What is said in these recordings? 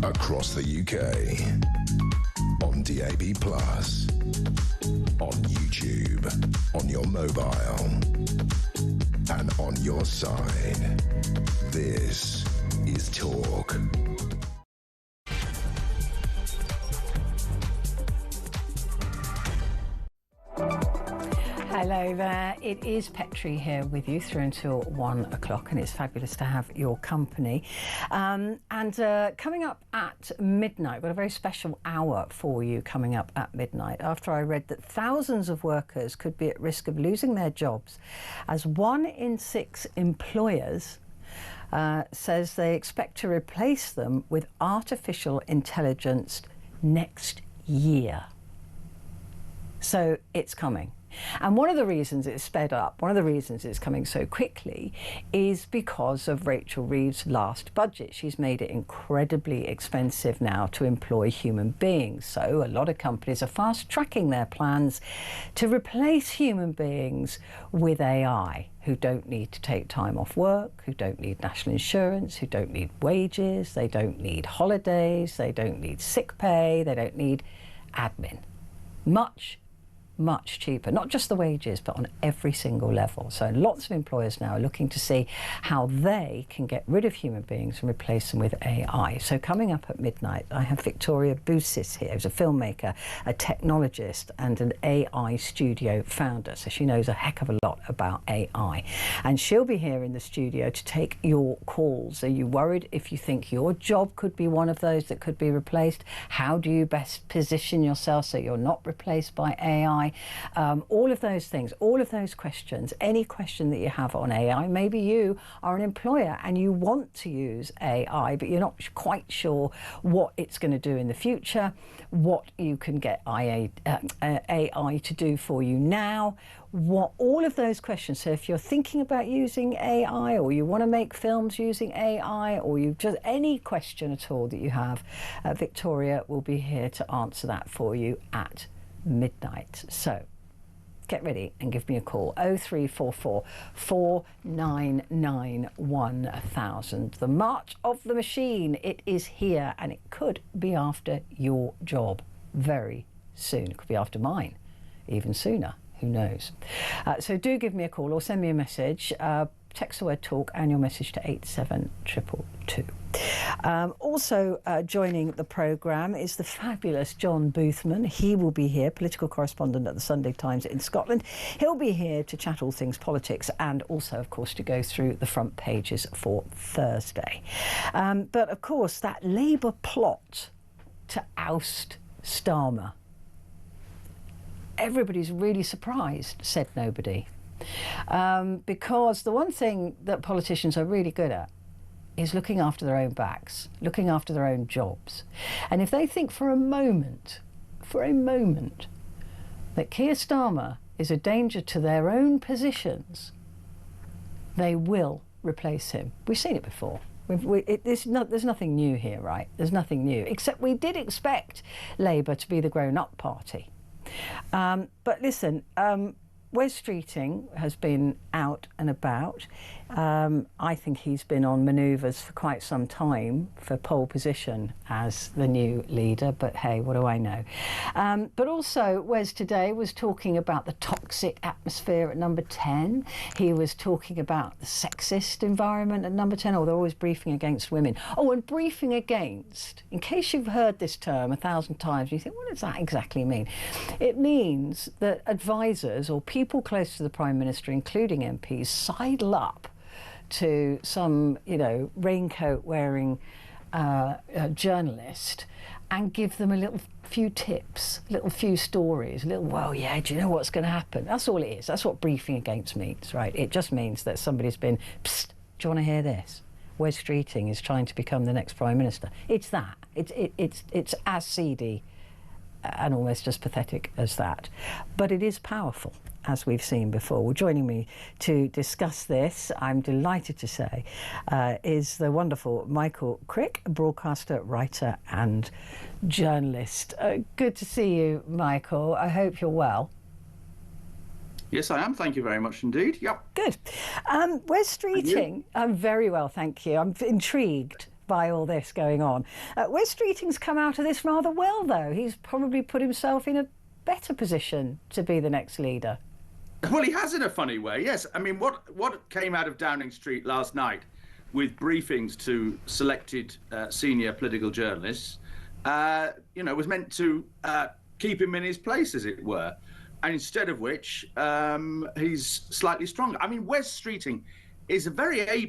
Across the UK, on DAB+, on YouTube, on your mobile, and on your side. This is Talk. Hello there, it is Petrie here with you through until 1 o'clock, and it's fabulous to have your company. Coming up at midnight, we've got a very special hour for you coming up at midnight after I read that thousands of workers could be at risk of losing their jobs as 1 in 6 employers says they expect to replace them with artificial intelligence next year. So it's coming. And one of the reasons it's sped up, one of the reasons it's coming so quickly is because of Rachel Reeves' last budget. She's made it incredibly expensive now to employ human beings. So a lot of companies are fast tracking their plans to replace human beings with AI, who don't need to take time off work, who don't need national insurance, who don't need wages, they don't need holidays, they don't need sick pay, they don't need admin. Much cheaper, not just the wages, but on every single level. So lots of employers now are looking to see how they can get rid of human beings and replace them with AI. So coming up at midnight, I have Victoria Bousis here, who's a filmmaker, a technologist, and an AI studio founder. So she knows a heck of a lot about AI. And she'll be here in the studio to take your calls. Are you worried if you think your job could be one of those that could be replaced? How do you best position yourself so you're not replaced by AI? All of those things, all of those questions, any question that you have on AI. Maybe you are an employer and you want to use AI, but you're not quite sure what it's going to do in the future, what you can get AI to do for you now, all of those questions. So if you're thinking about using AI, or you want to make films using AI, or you just any question at all that you have, Victoria will be here to answer that for you at midnight. So get ready and give me a call. 0344 499 1000. The March of the Machine, it is here, and it could be after your job very soon. It could be after mine even sooner, who knows. So do give me a call or send me a message. Text the word talk and your message to 87222. Also joining the programme is the fabulous John Boothman. He will be here, political correspondent at the Sunday Times in Scotland. He'll be here to chat all things politics and also, of course, to go through the front pages for Thursday. But, of course, that Labour plot to oust Starmer. Everybody's really surprised, said nobody. Because the one thing that politicians are really good at is looking after their own backs, looking after their own jobs. And if they think for a moment, that Keir Starmer is a danger to their own positions, they will replace him. We've seen it before. There's nothing new here, right? There's nothing new, except we did expect Labour to be the grown-up party. But listen, Wes Streeting has been out and about. I think he's been on manoeuvres for quite some time for pole position as the new leader, but hey, what do I know? But also, Wes today was talking about the toxic atmosphere at number 10. He was talking about the sexist environment at number 10. Oh, they're always briefing against women. Oh, and briefing against, in case you've heard this term 1,000 times, you think, what does that exactly mean? It means that advisors or people close to the Prime Minister, including MPs, sidle up to some, raincoat-wearing journalist and give them a little few tips, little few stories, do you know what's going to happen? That's all it is. That's what briefing against means, right? It just means that somebody's been, psst, do you want to hear this? Wes Streeting is trying to become the next Prime Minister. It's that. It's as seedy and almost just pathetic as that. But it is powerful, as we've seen before. Well, joining me to discuss this, I'm delighted to say, is the wonderful Michael Crick, broadcaster, writer and journalist. Good to see you, Michael. I hope you're well. Yes, I am. Thank you very much indeed. Yep. Good. Wes Streeting, I'm very well, thank you. I'm intrigued by all this going on. Wes Streeting's come out of this rather well, though. He's probably put himself in a better position to be the next leader. Well, he has in a funny way, yes. I mean, what came out of Downing Street last night with briefings to selected senior political journalists, was meant to keep him in his place, as it were. And instead of which, he's slightly stronger. I mean, Wes Streeting is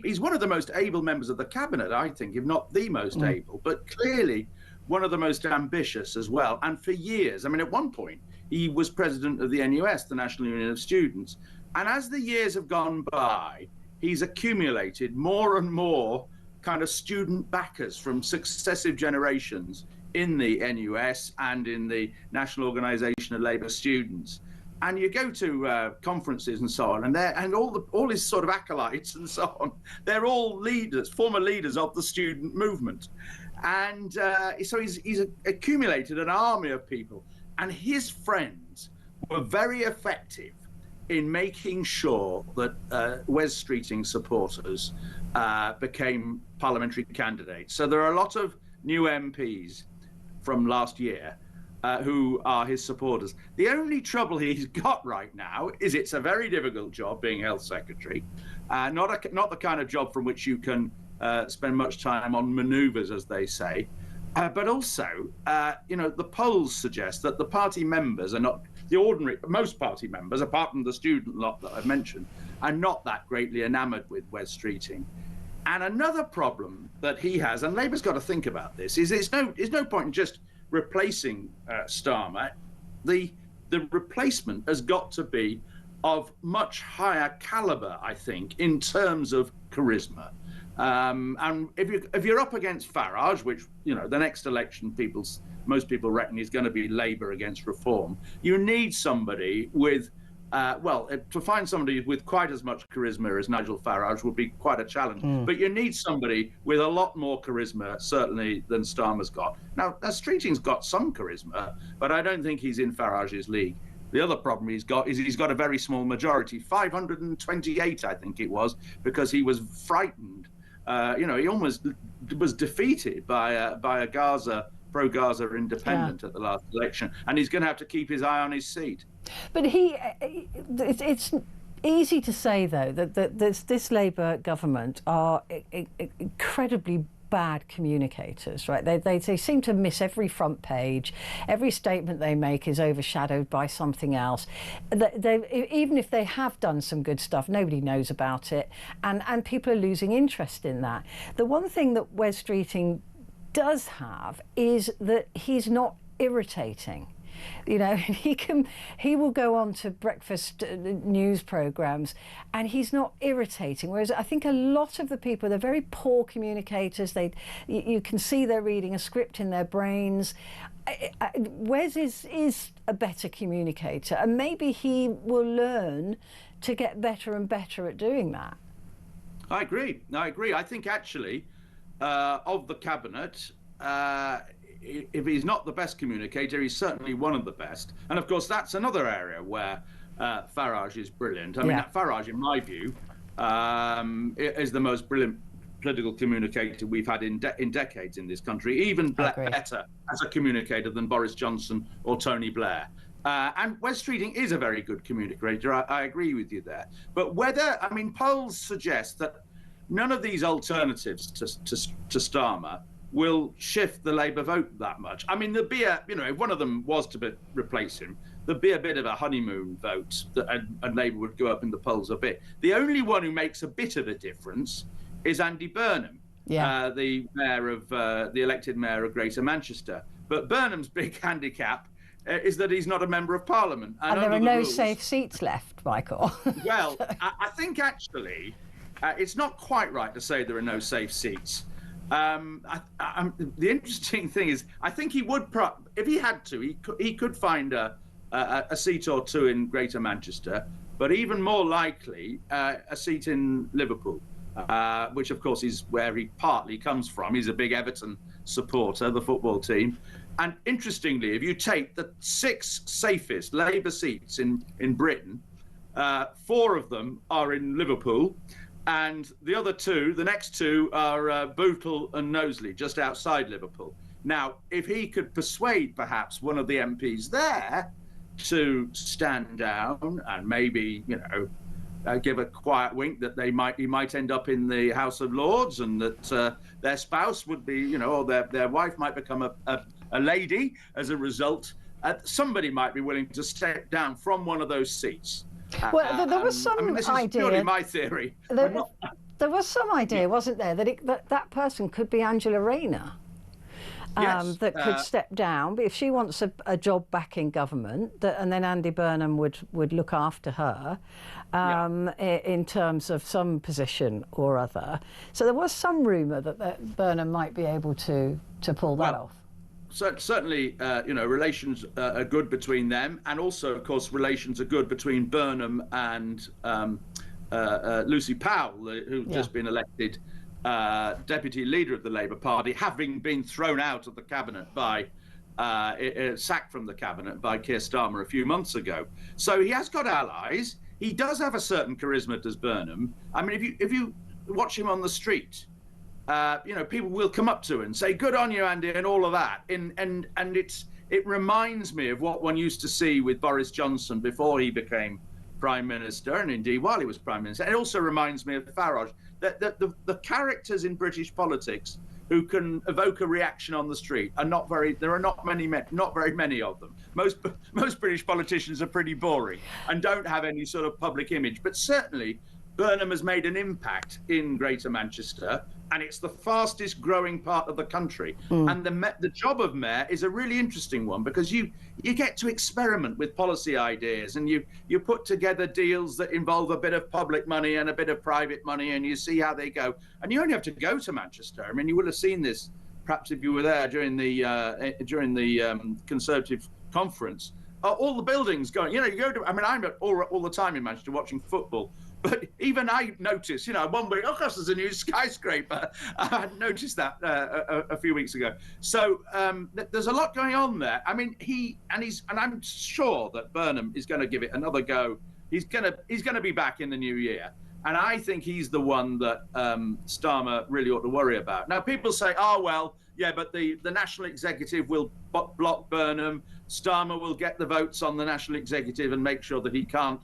he's one of the most able members of the cabinet, I think, if not the most able, but clearly one of the most ambitious as well. And for years, I mean, at one point, he was president of the NUS, the National Union of Students. And as the years have gone by, he's accumulated more and more kind of student backers from successive generations in the NUS and in the National Organisation of Labour Students. And you go to conferences and so on, and all his sort of acolytes and so on, they're all leaders, former leaders of the student movement. And so he's accumulated an army of people. And his friends were very effective in making sure that Wes Streeting supporters became parliamentary candidates. So there are a lot of new MPs from last year who are his supporters. The only trouble he's got right now is it's a very difficult job being health secretary, not the kind of job from which you can spend much time on manoeuvres, as they say. But also, the polls suggest that the party members are not most party members, apart from the student lot that I've mentioned, are not that greatly enamoured with Wes Streeting. And another problem that he has, and Labour's got to think about this, is there's no point in just replacing Starmer. The replacement has got to be of much higher calibre, I think, in terms of charisma. And if you're up against Farage, which the next election most people reckon is going to be Labour against Reform, you need somebody with to find somebody with quite as much charisma as Nigel Farage would be quite a challenge. But you need somebody with a lot more charisma, certainly, than Starmer's got. Now, Streeting's got some charisma, but I don't think he's in Farage's league. The other problem he's got is he's got a very small majority, 528, I think it was, because he was frightened. He almost was defeated by a pro-Gaza independent at the last election, and he's going to have to keep his eye on his seat. But it's easy to say, though, that this Labour government are incredibly bad communicators, right? They seem to miss every front page. Every statement they make is overshadowed by something else. Even if they have done some good stuff, nobody knows about it, and people are losing interest in that. The one thing that Wes Streeting does have is that he's not irritating. He will go on to breakfast news programmes and he's not irritating, whereas I think a lot of the people, they're very poor communicators. You can see they're reading a script in their brains. Wes is a better communicator, and maybe he will learn to get better and better at doing that. I agree. I think actually of the cabinet, if he's not the best communicator, he's certainly one of the best. And of course, that's another area where Farage is brilliant. I mean, Farage, in my view, is the most brilliant political communicator we've had in decades in this country, even better as a communicator than Boris Johnson or Tony Blair. And Wes Streeting is a very good communicator. I agree with you there. But polls suggest that none of these alternatives to Starmer will shift the Labour vote that much. I mean, there'd be if one of them was to replace him, there'd be a bit of a honeymoon vote, and Labour would go up in the polls a bit. The only one who makes a bit of a difference is Andy Burnham, the mayor of the elected mayor of Greater Manchester. But Burnham's big handicap is that he's not a member of Parliament. And there are no safe seats left, Michael. Well, I think actually it's not quite right to say there are no safe seats. The interesting thing is, I think he would, if he had to, he could find a seat or two in Greater Manchester, but even more likely a seat in Liverpool, which of course is where he partly comes from. He's a big Everton supporter, the football team. And interestingly, if you take the 6 safest Labour seats in Britain, 4 of them are in Liverpool. And the other two, the next two, are Bootle and Knowsley, just outside Liverpool. Now, if he could persuade perhaps one of the MPs there to stand down and maybe, give a quiet wink that he might end up in the House of Lords, and that their spouse would be, or their wife might become a lady as a result, somebody might be willing to step down from one of those seats. Well, there was some this idea. is purely my theory. There was some idea, wasn't there, that person could be Angela Rayner. Yes, that could step down, but if she wants a job back in government, and then Andy Burnham would look after her in terms of some position or other. So there was some rumour that Burnham might be able to pull that off. Certainly, relations are good between them, and also, of course, relations are good between Burnham and Lucy Powell, who's just been elected deputy leader of the Labour Party, having been thrown out of the cabinet sacked from the cabinet by Keir Starmer a few months ago. So he has got allies. He does have a certain charisma, does Burnham. I mean, if you watch him on the street, people will come up to him and say, "Good on you, Andy," and all of that. And it reminds me of what one used to see with Boris Johnson before he became Prime Minister, and indeed while he was Prime Minister. It also reminds me of Farage. That the characters in British politics who can evoke a reaction on the street are not very. There are not very many of them. Most British politicians are pretty boring and don't have any sort of public image. But certainly, Burnham has made an impact in Greater Manchester, and it's the fastest growing part of the country. And the job of mayor is a really interesting one, because you get to experiment with policy ideas, and you put together deals that involve a bit of public money and a bit of private money, and you see how they go. And you only have to go to Manchester. I mean, you will have seen this perhaps if you were there during the Conservative conference. All the buildings going, you go to. I mean, I'm all the time in Manchester watching football. But even I noticed, one week, gosh, there's a new skyscraper. I hadn't noticed that a few weeks ago. So there's a lot going on there. I mean, I'm sure that Burnham is going to give it another go. He's going to be back in the new year, and I think he's the one that Starmer really ought to worry about. Now, people say, but the National Executive will block Burnham. Starmer will get the votes on the National Executive and make sure that he can't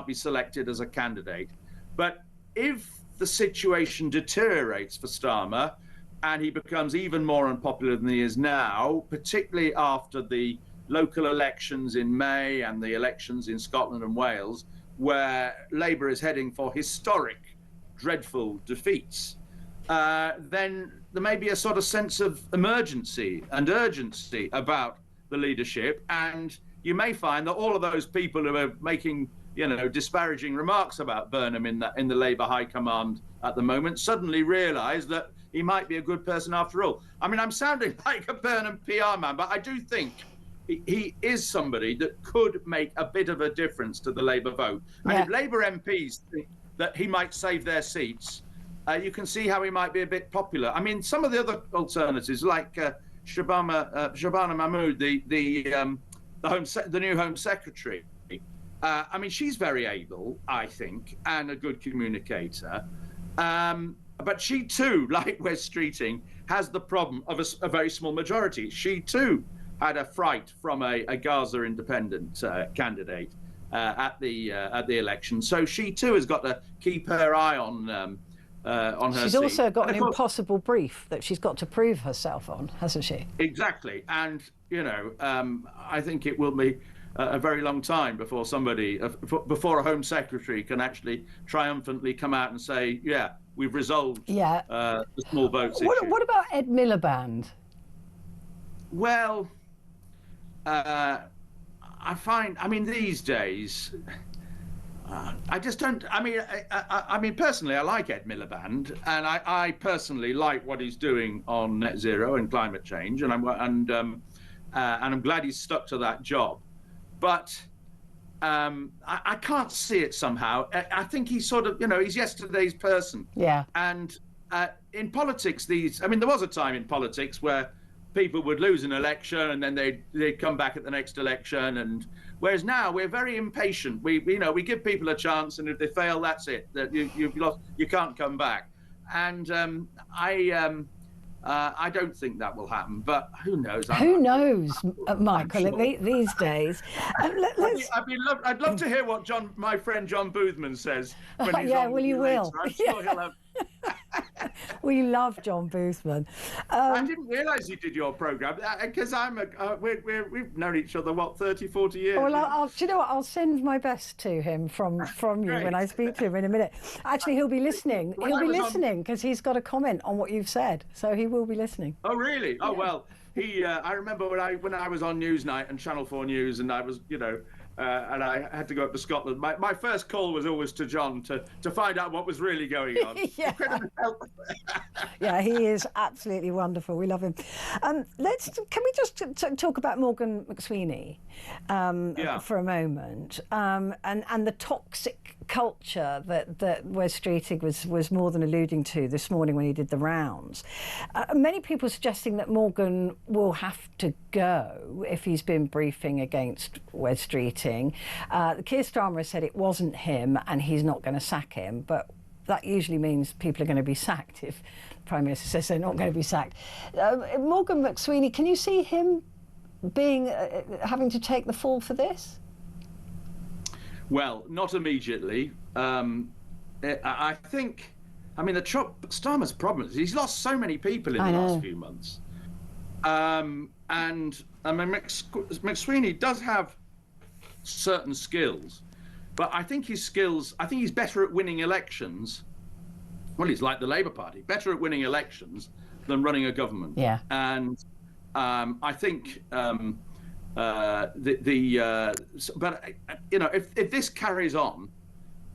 be selected as a candidate. But if the situation deteriorates for Starmer and he becomes even more unpopular than he is now, particularly after the local elections in May and the elections in Scotland and Wales, where Labour is heading for historic, dreadful defeats, then there may be a sort of sense of emergency and urgency about the leadership, and you may find that all of those people who are making disparaging remarks about Burnham in the Labour High Command at the moment suddenly realise that he might be a good person after all. I mean, I'm sounding like a Burnham PR man, but I do think he is somebody that could make a bit of a difference to the Labour vote. And if Labour MPs think that he might save their seats, you can see how he might be a bit popular. I mean, some of the other alternatives, like Shabana Mahmood, the new Home Secretary. I mean, she's very able, I think, and a good communicator. But she too, like Wes Streeting, has the problem of a very small majority. She too had a fright from a Gaza independent candidate at the election. So she too has got to keep her eye on her She's seat. also got an impossible brief that she's got to prove herself on, hasn't she? Exactly. And, I think it will be a very long time before before a Home Secretary can actually triumphantly come out and say, we've resolved the small votes issue. What about Ed Miliband? Well, I mean, these days, I just don't. I mean, personally, I like Ed Miliband, and I personally like what he's doing on net zero and climate change, and I'm glad he's stuck to that job. But I can't see it somehow. I think he's sort of, he's yesterday's person. Yeah. And in politics, there was a time in politics where people would lose an election and then they'd come back at the next election and Whereas now we're very impatient. We give people a chance, and if they fail, that's it. That you've lost. You can't come back. And I don't think that will happen, but who knows? Who knows, Michael, sure. these days. I'd love to hear what my friend John Boothman says when he's on. Well, you will. I'm sure he'll have. We love John Boothman. I didn't realise he did your programme, because we've known each other, 30, 40 years. Well, do you know what? I'll send my best to him from you when I speak to him in a minute. Actually, he'll be listening. He'll be listening because he's got a comment on what you've said, so he will be listening. Oh, really? Oh, well, I remember when I was on Newsnight and Channel 4 News, and I was, and I had to go up to Scotland. My first call was always to John to find out what was really going on. Yeah, he is absolutely wonderful. We love him. Can we just talk about Morgan McSweeney for a moment, and the toxic culture that Wes Streeting was more than alluding to this morning when he did the rounds. Many people suggesting that Morgan will have to go if he's been briefing against Wes Streeting. Keir Starmer has said it wasn't him and he's not going to sack him, but that usually means people are going to be sacked if the Prime Minister says they're not going to be sacked. Morgan McSweeney, can you see him having to take the fall for this? Well, not immediately. I think, Starmer's problem is he's lost so many people in the last few months. And McSweeney does have certain skills, but I think he's better at winning elections. Well, he's like the Labour Party, better at winning elections than running a government. Yeah. And I think but if this carries on,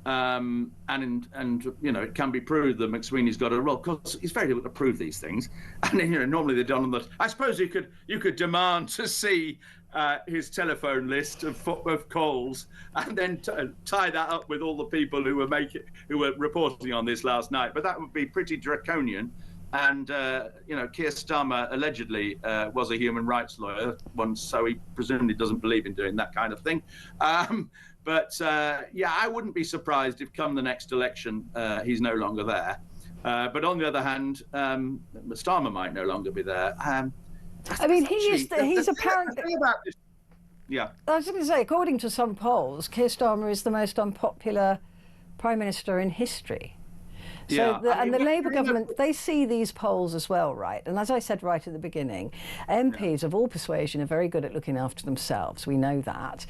and it can be proved that McSweeney's got a role, because he's very able to prove these things, and normally they're done on the. I suppose you could demand to see his telephone list of calls, and then tie that up with all the people who were reporting on this last night. But that would be pretty draconian. And Keir Starmer allegedly was a human rights lawyer once, so he presumably doesn't believe in doing that kind of thing. But I wouldn't be surprised if come the next election he's no longer there. But on the other hand, Starmer might no longer be there. He's apparently. Yeah. I was going to say, according to some polls, Keir Starmer is the most unpopular Prime Minister in history. So the Labour government, they see these polls as well, right? And as I said right at the beginning, MPs of all persuasion are very good at looking after themselves. We know that.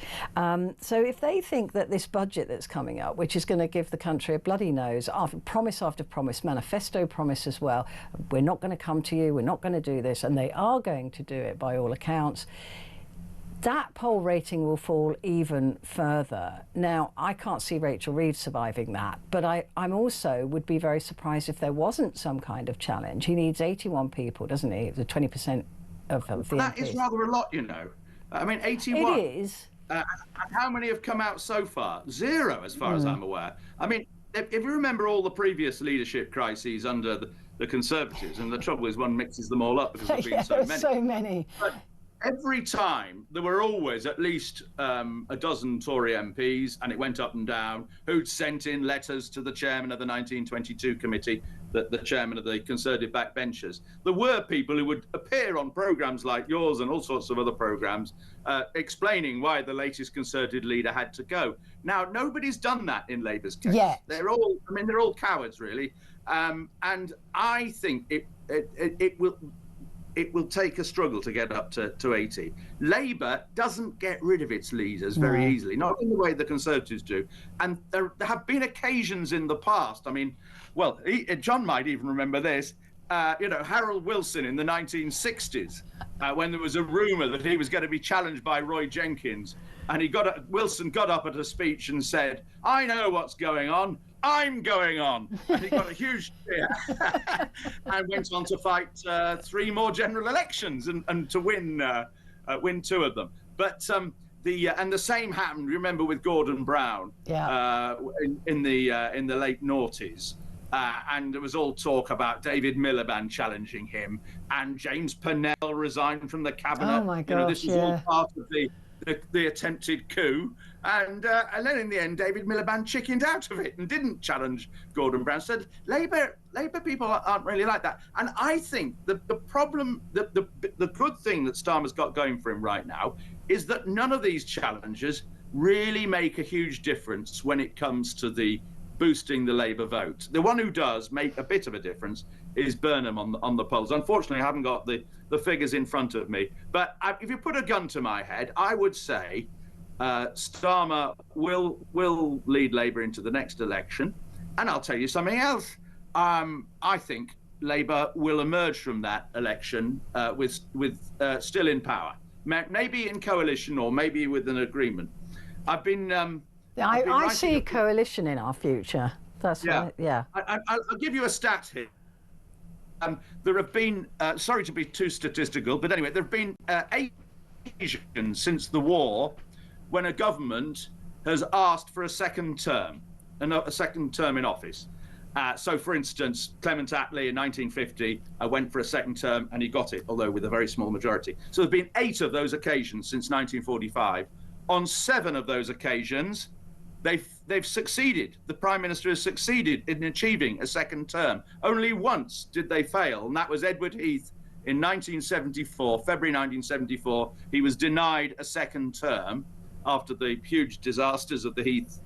So if they think that this budget that's coming up, which is going to give the country a bloody nose, promise after promise, manifesto promise as well, we're not going to come to you, we're not going to do this, and they are going to do it by all accounts, that poll rating will fall even further. Now, I can't see Rachel Reeves surviving that, but I'm also would be very surprised if there wasn't some kind of challenge. He needs 81 people, doesn't he? The 20% of the That MPs. is rather a lot, 81. It is. How many have come out so far? 0, as far as I'm aware. If you remember all the previous leadership crises under the Conservatives, and the trouble is one mixes them all up because there's been so many. But every time there were always at least a dozen Tory MPs, and it went up and down, who'd sent in letters to the chairman of the 1922 committee, the chairman of the Conservative backbenchers. There were people who would appear on programmes like yours and all sorts of other programmes explaining why the latest Conservative leader had to go. Now, nobody's done that in Labour's case. Yeah. They're all cowards, really. And I think it will take a struggle to get up to 80. Labour doesn't get rid of its leaders very easily, not in the way the Conservatives do. And there have been occasions in the past. John might even remember this. Harold Wilson in the 1960s, when there was a rumour that he was going to be challenged by Roy Jenkins, and Wilson got up at a speech and said, "I know what's going on. I'm going on." And he got a huge cheer and went on to fight 3 more general elections and to win 2 of them. But the same happened, remember, with Gordon Brown in the late noughties. And there was all talk about David Miliband challenging him, and James Purnell resigned from the cabinet. Oh my gosh, this was all part of the attempted coup, and then in the end, David Miliband chickened out of it and didn't challenge Gordon Brown. Said Labour people aren't really like that. And I think the problem, the good thing that Starmer's got going for him right now is that none of these challenges really make a huge difference when it comes to the boosting the Labour vote. The one who does make a bit of a difference is Burnham on the polls. Unfortunately, I haven't got the figures in front of me. But if you put a gun to my head, I would say Starmer will lead Labour into the next election. And I'll tell you something else. I think Labour will emerge from that election with still in power, maybe in coalition or maybe with an agreement. I see coalition in our future. That's right. Yeah. I'll give you a stat here. There have been, sorry to be too statistical, but anyway, there have been 8 occasions since the war when a government has asked for a second term in office. So, for instance, Clement Attlee in 1950 went for a second term and he got it, although with a very small majority. So there have been 8 of those occasions since 1945. On 7 of those occasions, they've succeeded. The Prime Minister has succeeded in achieving a second term. Only once did they fail, and that was Edward Heath in 1974, February 1974. He was denied a second term after the huge disasters of the Heath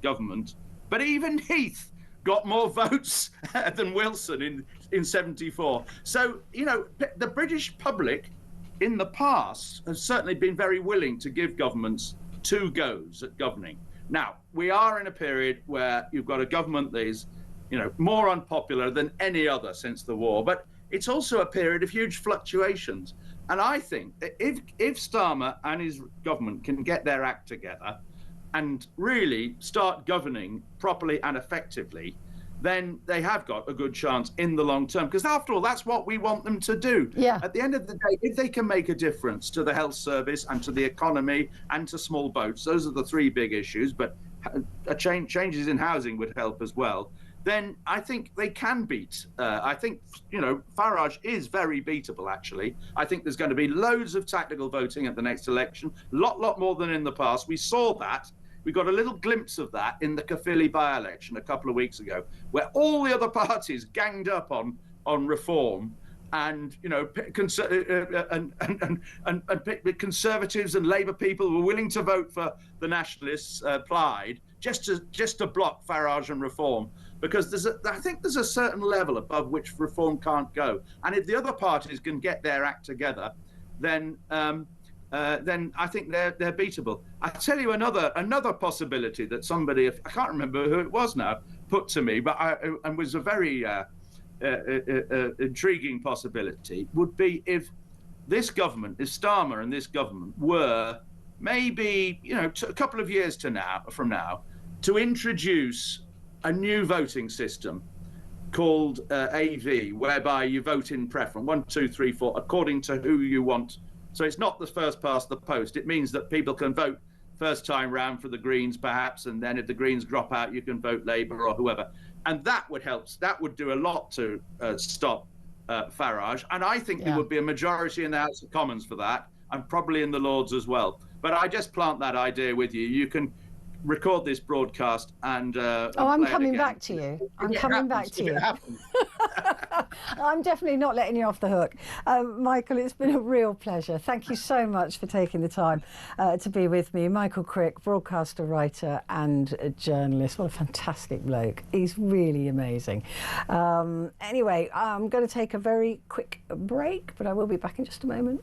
government. But even Heath got more votes than Wilson in 74. So, you know, the British public in the past has certainly been very willing to give governments 2 goes at governing. Now, we are in a period where you've got a government that is, you know, more unpopular than any other since the war, but it's also a period of huge fluctuations. And I think that if Starmer and his government can get their act together and really start governing properly and effectively, then they have got a good chance in the long term. Because after all, that's what we want them to do. Yeah. At the end of the day, if they can make a difference to the health service and to the economy and to small boats, those are the 3 big issues, but changes in housing would help as well, then I think they can beat. I think, you know, Farage is very beatable, actually. I think there's going to be loads of tactical voting at the next election, lot more than in the past. We saw that. We got a little glimpse of that in the Caerphilly by-election a couple of weeks ago, where all the other parties ganged up on reform, and you know, Conservatives and Labour people were willing to vote for the Nationalists, Plaid, just to block Farage and reform, because I think there's a certain level above which reform can't go, and if the other parties can get their act together, then I think they're beatable. I tell you another possibility that somebody, I can't remember who it was now, put to me, but and was a very intriguing possibility, would be if this government, if Starmer and this government were maybe, you know, a couple of years from now, to introduce a new voting system called AV, whereby you vote in preference, 1, 2, 3, 4, according to who you want. So it's not the first past the post. It means that people can vote first time round for the Greens, perhaps, and then if the Greens drop out, you can vote Labour or whoever. And that would help. That would do a lot to stop Farage. And I think there would be a majority in the House of Commons for that, and probably in the Lords as well. But I just plant that idea with you. You can record this broadcast and I'm coming back to you. I'm coming back to you. I'm definitely not letting you off the hook. Michael, it's been a real pleasure. Thank you so much for taking the time to be with me. Michael Crick, broadcaster, writer and a journalist. What a fantastic bloke. He's really amazing. Anyway, I'm going to take a very quick break, but I will be back in just a moment.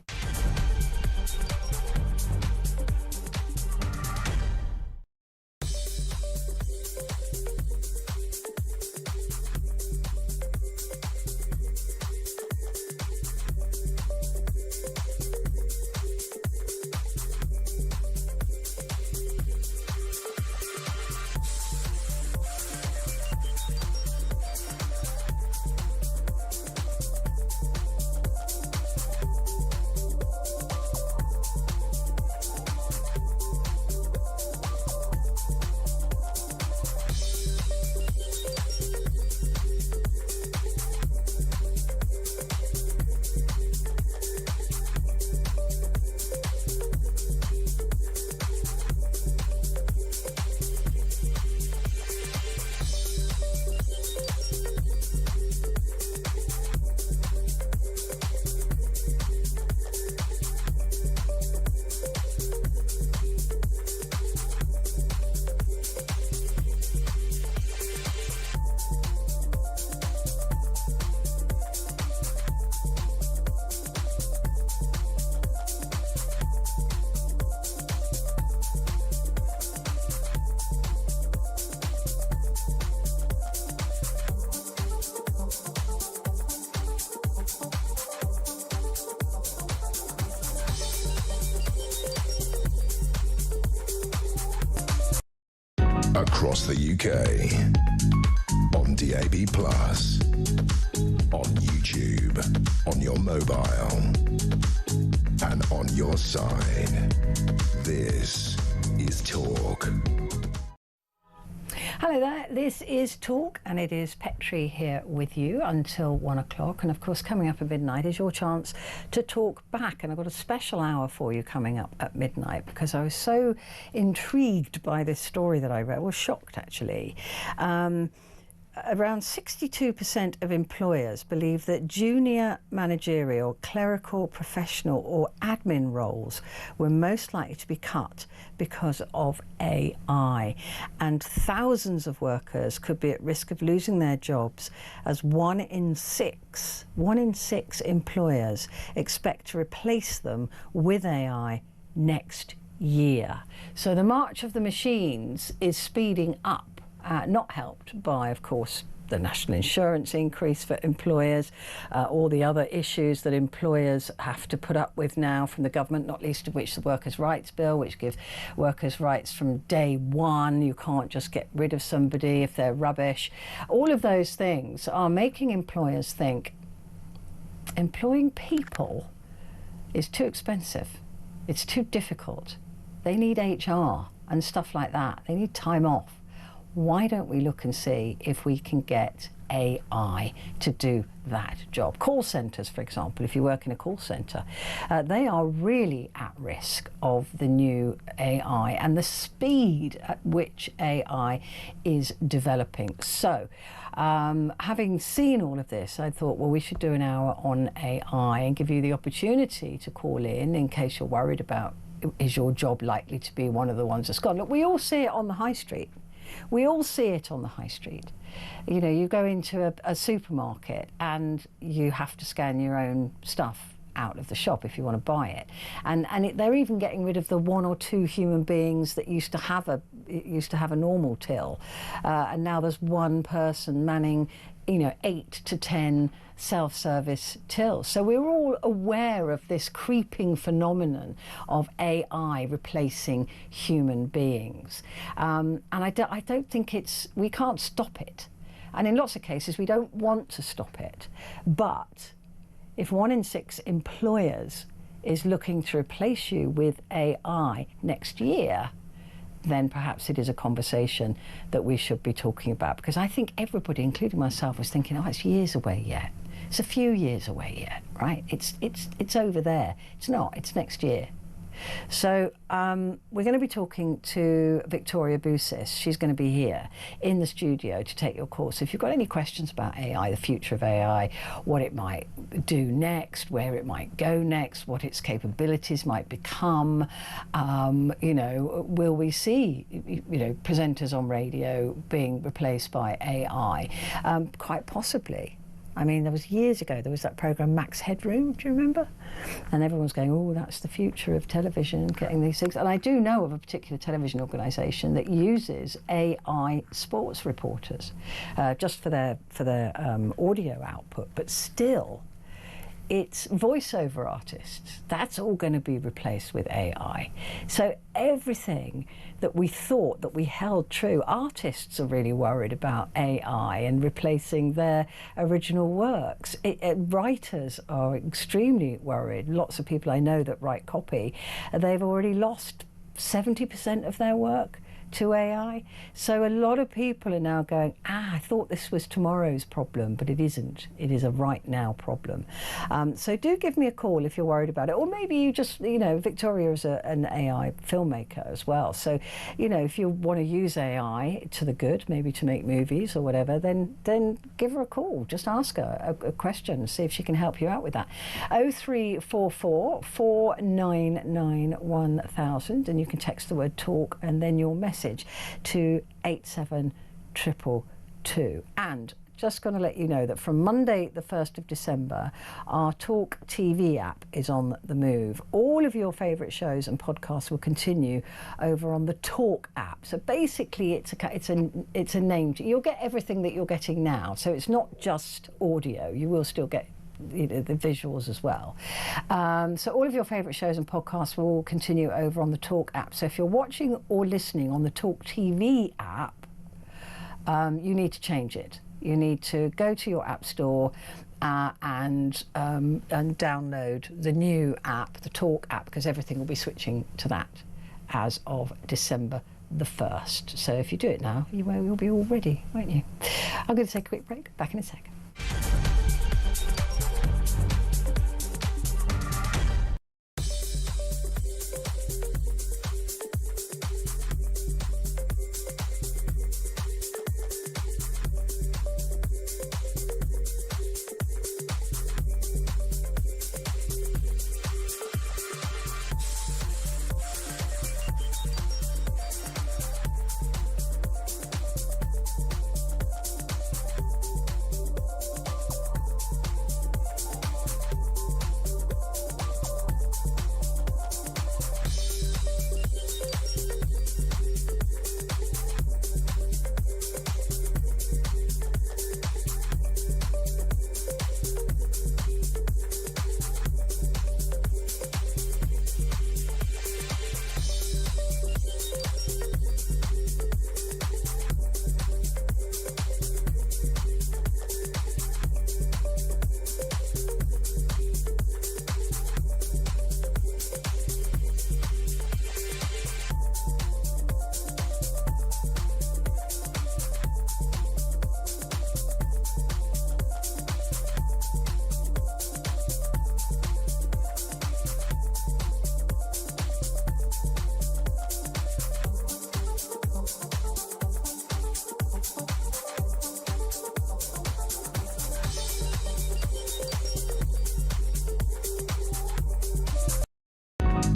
across the UK, on DAB+, on YouTube, on your mobile, and on your side. This is Talk. Hello there, this is Talk, and it is Petrie here with you until 1 o'clock. And of course, coming up at midnight is your chance to talk back. And I've got a special hour for you coming up at midnight because I was so intrigued by this story that I read. I was shocked, actually. Around 62% of employers believe that junior managerial, clerical, professional or admin roles were most likely to be cut because of AI. And thousands of workers could be at risk of losing their jobs, as one in six employers expect to replace them with AI next year. So the march of the machines is speeding up. Not helped by, of course, the national insurance increase for employers, all the other issues that employers have to put up with now from the government, not least of which the Workers' Rights Bill, which gives workers' rights from day one. You can't just get rid of somebody if they're rubbish. All of those things are making employers think employing people is too expensive. It's too difficult. They need HR and stuff like that. They need time off. Why don't we look and see if we can get AI to do that job? Call centres, for example, if you work in a call centre, they are really at risk of the new AI and the speed at which AI is developing. So, having seen all of this, I thought, well, we should do an hour on AI and give you the opportunity to call in case you're worried about, is your job likely to be one of the ones that's gone? Look, we all see it on the high street. We all see it on the high street. You know, you go into a supermarket and you have to scan your own stuff out of the shop if you want to buy it. And they're even getting rid of the one or two human beings that used to have a normal till. And now there's one person manning, 8 to 10 self-service tills. So we're all aware of this creeping phenomenon of AI replacing human beings. And I don't think we can't stop it. And in lots of cases, we don't want to stop it. But if 1 in 6 employers is looking to replace you with AI next year, then perhaps it is a conversation that we should be talking about. Because I think everybody, including myself, was thinking, oh, it's years away yet. It's a few years away yet, right? It's over there. It's not. It's next year. So we're going to be talking to Victoria Bousis. She's going to be here in the studio to take your call. So if you've got any questions about AI, the future of AI, what it might do next, where it might go next, what its capabilities might become, will we see, presenters on radio being replaced by AI? Quite possibly. I mean, there was years ago, there was that programme Max Headroom, do you remember? And everyone's going, oh, that's the future of television, getting these things. And I do know of a particular television organisation that uses AI sports reporters just for their audio output, but still, it's voiceover artists. That's all going to be replaced with AI. So everything that we thought that we held true, artists are really worried about AI and replacing their original works. Writers are extremely worried. Lots of people I know that write copy, they've already lost 70% of their work to AI. So a lot of people are now going, I thought this was tomorrow's problem, but it isn't. It is a right now problem. So do give me a call if you're worried about it. Or maybe you just, Victoria is an AI filmmaker as well. So, if you want to use AI to the good, maybe to make movies or whatever, then give her a call. Just ask her a question and see if she can help you out with that. 0344 499 1000, and you can text the word talk and then your message to 87222. And just going to let you know that from Monday the 1st of December, our talkTV app is on the move. All of your favourite shows and podcasts will continue over on the Talk app. So basically it's a name. You'll get everything that you're getting now. So it's not just audio. You will still get the visuals as well. So all of your favourite shows and podcasts will continue over on the Talk app. So if you're watching or listening on the talkTV app, you need to change it. You need to go to your app store and download the new app, the Talk app, because everything will be switching to that as of December the 1st. So if you do it now, you'll be all ready, won't you? I'm going to take a quick break. Back in a sec.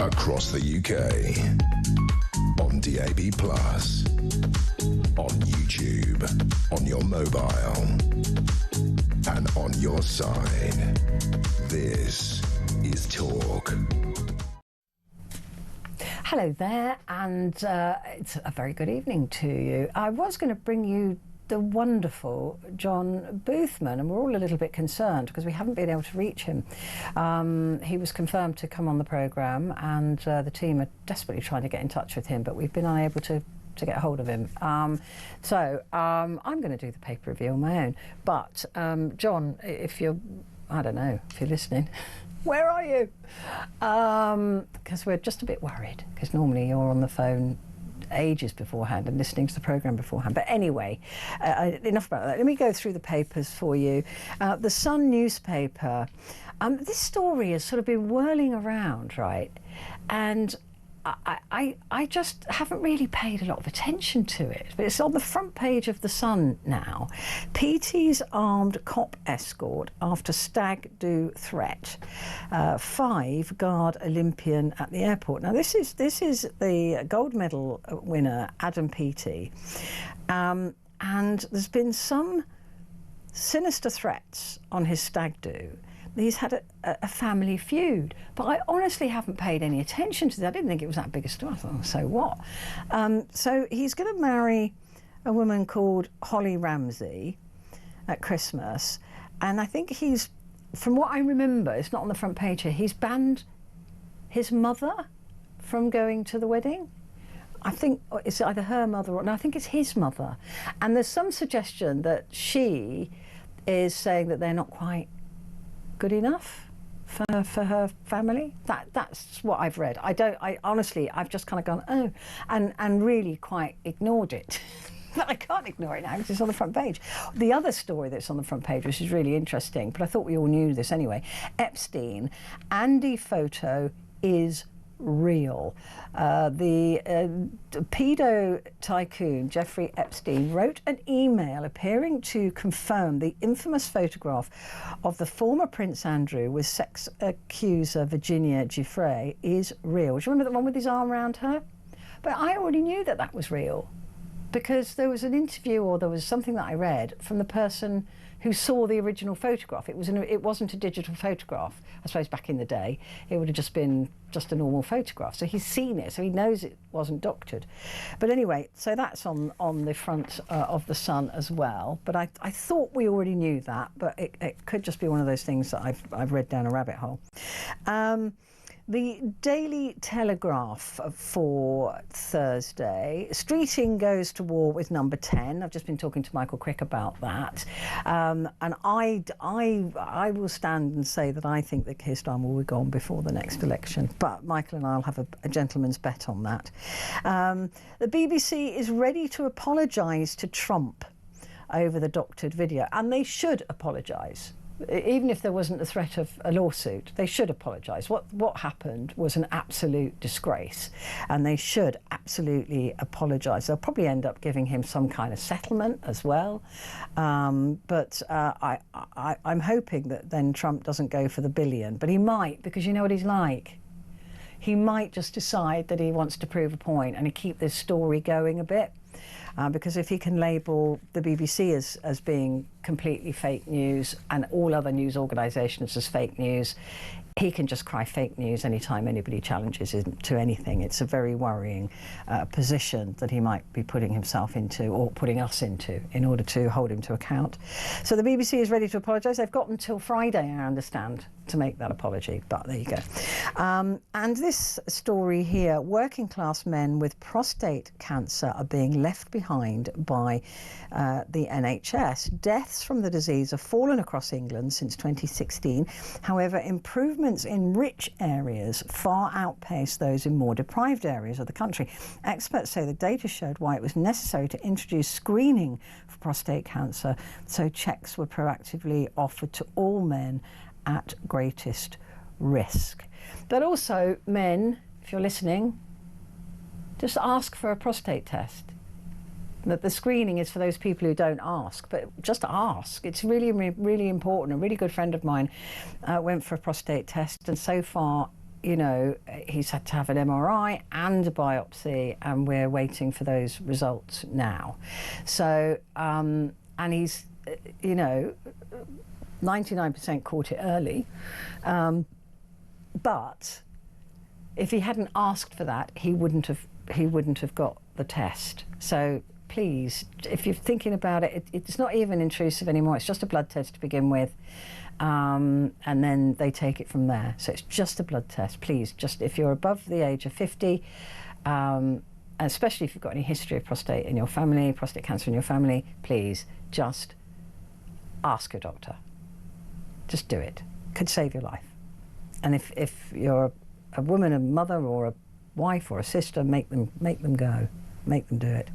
Across the UK, on DAB+, on YouTube, on your mobile, and on your side. This is Talk. Hello there, and it's a very good evening to you. I was going to bring you the wonderful John Boothman, and we're all a little bit concerned because we haven't been able to reach him. He was confirmed to come on the programme, and the team are desperately trying to get in touch with him, but we've been unable to get hold of him. So I'm going to do the paper review on my own. But John, if you're, I don't know, if you're listening, where are you? Because we're just a bit worried, because normally you're on the phone ages beforehand and listening to the programme beforehand. But anyway, enough about that. Let me go through the papers for you. The Sun newspaper, this story has sort of been whirling around, right? And I just haven't really paid a lot of attention to it, but it's on the front page of The Sun now. PT's armed cop escort after stag do threat. 5 guard Olympian at the airport. Now this is the gold medal winner Adam Peaty, and there's been some sinister threats on his stag do. He's had a family feud, but I honestly haven't paid any attention to that. I didn't think it was that big a story. I thought, oh, so what? So he's going to marry a woman called Holly Ramsey at Christmas, and I think he's, from what I remember, it's not on the front page here, he's banned his mother from going to the wedding. I think it's either her mother or no, I think it's his mother. And there's some suggestion that she is saying that they're not quite good enough for her family. That's what I've read. I honestly, I've just kind of gone, oh, and really quite ignored it. But I can't ignore it now because it's on the front page. The other story that's on the front page, which is really interesting, but I thought we all knew this anyway, Epstein, Andy photo is real. The pedo tycoon Jeffrey Epstein wrote an email appearing to confirm the infamous photograph of the former Prince Andrew with sex accuser Virginia Giuffre is real. Do you remember the one with his arm around her? But I already knew that was real, because there was an interview, or there was something that I read from the person who saw the original photograph. It wasn't a digital photograph. I suppose back in the day, it would have just been just a normal photograph. So he's seen it, so he knows it wasn't doctored. But anyway, so that's on the front of the Sun as well. But I thought we already knew that, but it could just be one of those things that I've read down a rabbit hole. The Daily Telegraph for Thursday. Streeting goes to war with number 10. I've just been talking to Michael Crick about that. And I will stand and say that I think that Keir Starmer will be gone before the next election. But Michael and I will have a gentleman's bet on that. The BBC is ready to apologise to Trump over the doctored video. And they should apologise. Even if there wasn't the threat of a lawsuit, they should apologise. What happened was an absolute disgrace, and they should absolutely apologise. They'll probably end up giving him some kind of settlement as well. But I'm hoping that then Trump doesn't go for the billion, but he might, because you know what he's like. He might just decide that he wants to prove a point and keep this story going a bit. Because if he can label the BBC as being completely fake news and all other news organisations as fake news, he can just cry fake news anytime anybody challenges him to anything. It's a very worrying position that he might be putting himself into, or putting us into, in order to hold him to account. So the BBC is ready to apologise. They've got until Friday, I understand, to make that apology, but there you go. And this story here, working class men with prostate cancer are being left behind by the NHS. Deaths from the disease have fallen across England since 2016. However, improvements in rich areas far outpace those in more deprived areas of the country. Experts say the data showed why it was necessary to introduce screening for prostate cancer, so checks were proactively offered to all men at greatest risk. But also, men, if you're listening, just ask for a prostate test. That the screening is for those people who don't ask, but just ask. It's really, really important. A really good friend of mine went for a prostate test, and so far, you know, he's had to have an MRI and a biopsy, and we're waiting for those results now. So, and he's, you know, 99% caught it early, but if he hadn't asked for that, he wouldn't have got the test. So please, if you're thinking about it, it's not even intrusive anymore. It's just a blood test to begin with, and then they take it from there. So it's just a blood test. Please, just if you're above the age of 50, especially if you've got any history of prostate in your family, prostate cancer in your family, please just ask your doctor. Just do it. Could save your life. And if you're a woman, a mother, or a wife, or a sister, make them go. Make them do it.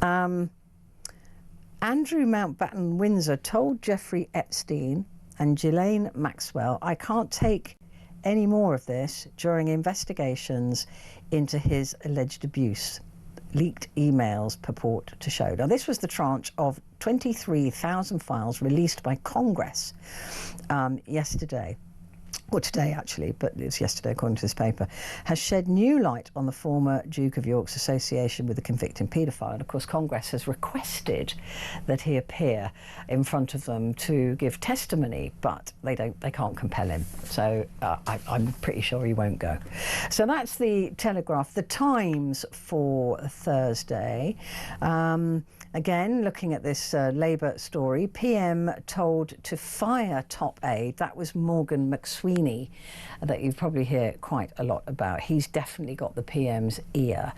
Andrew Mountbatten Windsor told Jeffrey Epstein and Ghislaine Maxwell, "I can't take any more of this," during investigations into his alleged abuse. Leaked emails purport to show. Now, this was the tranche of 23,000 files released by Congress yesterday. Or today, actually, but it's yesterday according to this paper, has shed new light on the former Duke of York's association with the convicted paedophile. And of course, Congress has requested that he appear in front of them to give testimony, but they can't compel him. So I'm pretty sure he won't go. So that's the Telegraph. The Times for Thursday. Again, looking at this Labour story, PM told to fire top aide. That was Morgan McSweeney, that you probably hear quite a lot about. He's definitely got the PM's ear.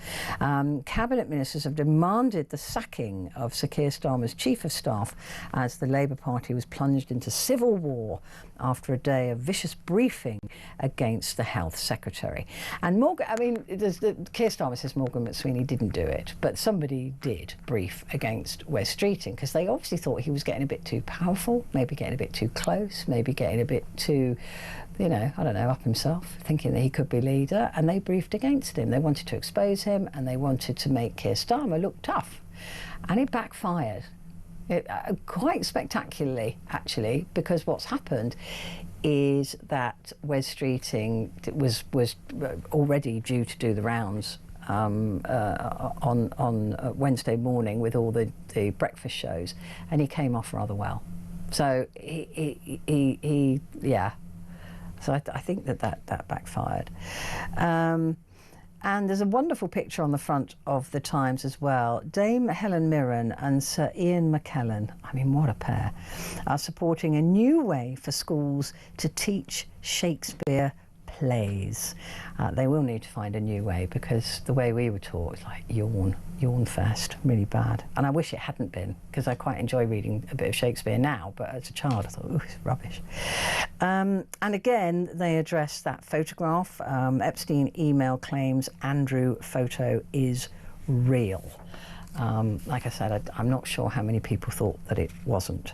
Cabinet ministers have demanded the sacking of Sir Keir Starmer's Chief of Staff as the Labour Party was plunged into civil war after a day of vicious briefing against the Health Secretary. And Morgan, I mean, Keir Starmer says Morgan McSweeney didn't do it, but somebody did brief against Wes Streeting, because they obviously thought he was getting a bit too powerful, maybe getting a bit too close, maybe getting a bit too, you know, I don't know, up himself, thinking that he could be leader, and they briefed against him. They wanted to expose him, and they wanted to make Keir Starmer look tough. And it backfired. Quite spectacularly, actually, because what's happened is that Wes Streeting was already due to do the rounds on Wednesday morning with all the breakfast shows, and he came off rather well. So yeah. So I think that backfired. And there's a wonderful picture on the front of the Times as well. Dame Helen Mirren and Sir Ian McKellen, I mean, what a pair, are supporting a new way for schools to teach Shakespeare plays. They will need to find a new way, because the way we were taught was like yawn fest, really bad. And I wish it hadn't been, because I quite enjoy reading a bit of Shakespeare now, but as a child I thought, ooh, it's rubbish. And again, they address that photograph. Epstein email claims Andrew photo is real. Like I said, I'm not sure how many people thought that it wasn't.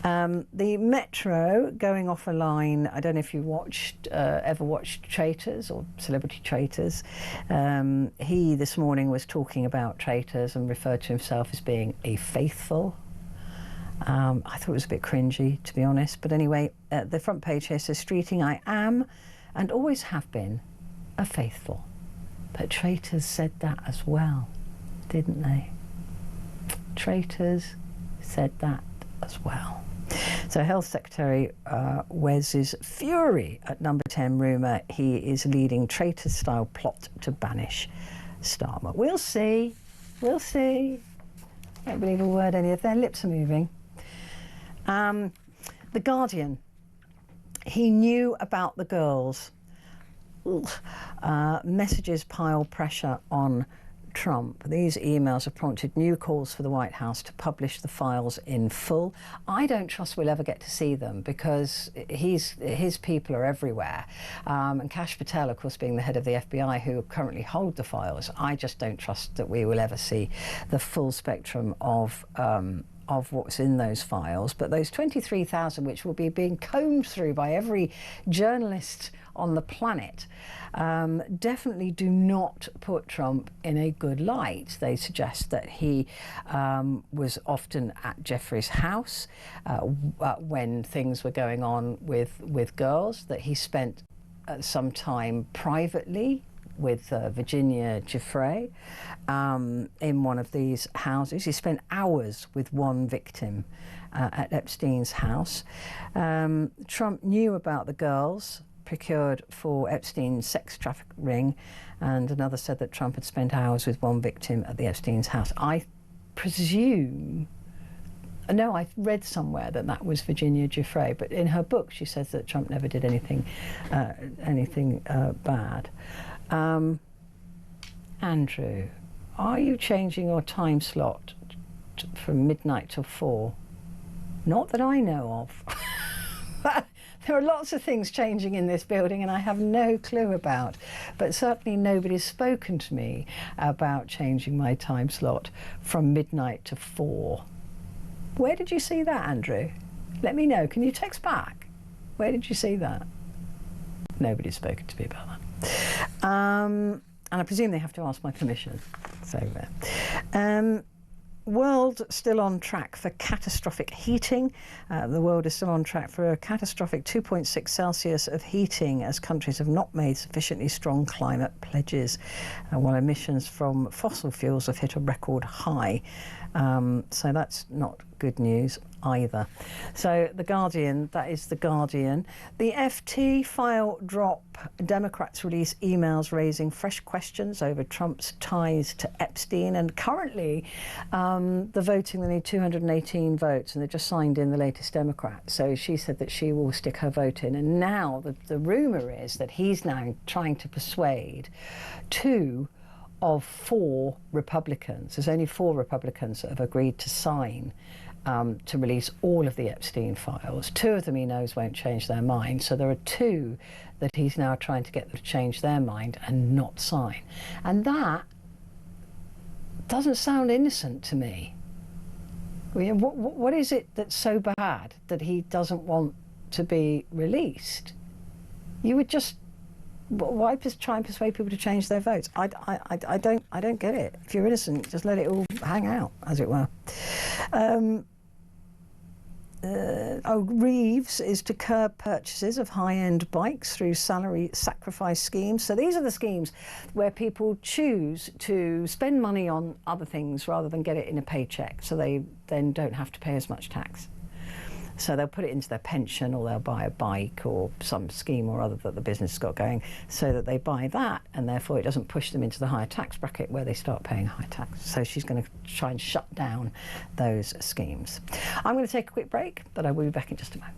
The Metro going off a line. I don't know if you ever watched Traitors or Celebrity Traitors. He this morning was talking about traitors and referred to himself as being a faithful. I thought it was a bit cringy, to be honest. But anyway, the front page here says, Streeting, I am and always have been a faithful. But traitors said that as well, didn't they? Traitors said that as well. So Health Secretary Wes's fury at number 10 rumour he is leading traitor-style plot to banish Starmer. We'll see. We'll see. Don't believe a word any of their lips are moving. The Guardian. He knew about the girls. Messages pile pressure on Trump. These emails have prompted new calls for the White House to publish the files in full. I don't trust we'll ever get to see them, because his people are everywhere. And Kash Patel, of course, being the head of the FBI, who currently hold the files, I just don't trust that we will ever see the full spectrum of what's in those files. But those 23,000, which will be being combed through by every journalist on the planet, definitely do not put Trump in a good light. They suggest that he was often at Jeffrey's house when things were going on with girls, that he spent some time privately with Virginia Giuffre in one of these houses. He spent hours with one victim at Epstein's house. Trump knew about the girls procured for Epstein's sex traffic ring, and another said that Trump had spent hours with one victim at the Epstein's house. I presume, no, I read somewhere that was Virginia Giuffre, but in her book she says that Trump never did anything bad. Andrew, are you changing your time slot from midnight till 4? Not that I know of. There are lots of things changing in this building and I have no clue about, but certainly nobody's spoken to me about changing my time slot from midnight to 4. Where did you see that, Andrew? Let me know. Can you text back? Where did you see that? Nobody's spoken to me about that. And I presume they have to ask my permission. So world still on track for catastrophic heating. The world is still on track for a catastrophic 2.6 Celsius of heating as countries have not made sufficiently strong climate pledges, while emissions from fossil fuels have hit a record high. So that's not good news either. So The Guardian, that is The Guardian. The FT file drop. Democrats release emails raising fresh questions over Trump's ties to Epstein, and currently the voting, they need 218 votes and they just signed in the latest Democrat. So she said that she will stick her vote in, and now the rumour is that he's now trying to persuade 2 of 4 Republicans. There's only 4 Republicans that have agreed to sign to release all of the Epstein files. 2 of them he knows won't change their mind, so there are 2 that he's now trying to get them to change their mind and not sign. And that doesn't sound innocent to me. I mean, what is it that's so bad that he doesn't want to be released? You would just, why try and persuade people to change their votes? I don't get it. If you're innocent, just let it all hang out, as it were. Reeves is to curb purchases of high-end bikes through salary sacrifice schemes. So these are the schemes where people choose to spend money on other things rather than get it in a paycheck, so they then don't have to pay as much tax. So they'll put it into their pension, or they'll buy a bike or some scheme or other that the business has got going, so that they buy that, and therefore it doesn't push them into the higher tax bracket where they start paying high tax. So she's going to try and shut down those schemes. I'm going to take a quick break, but I will be back in just a moment.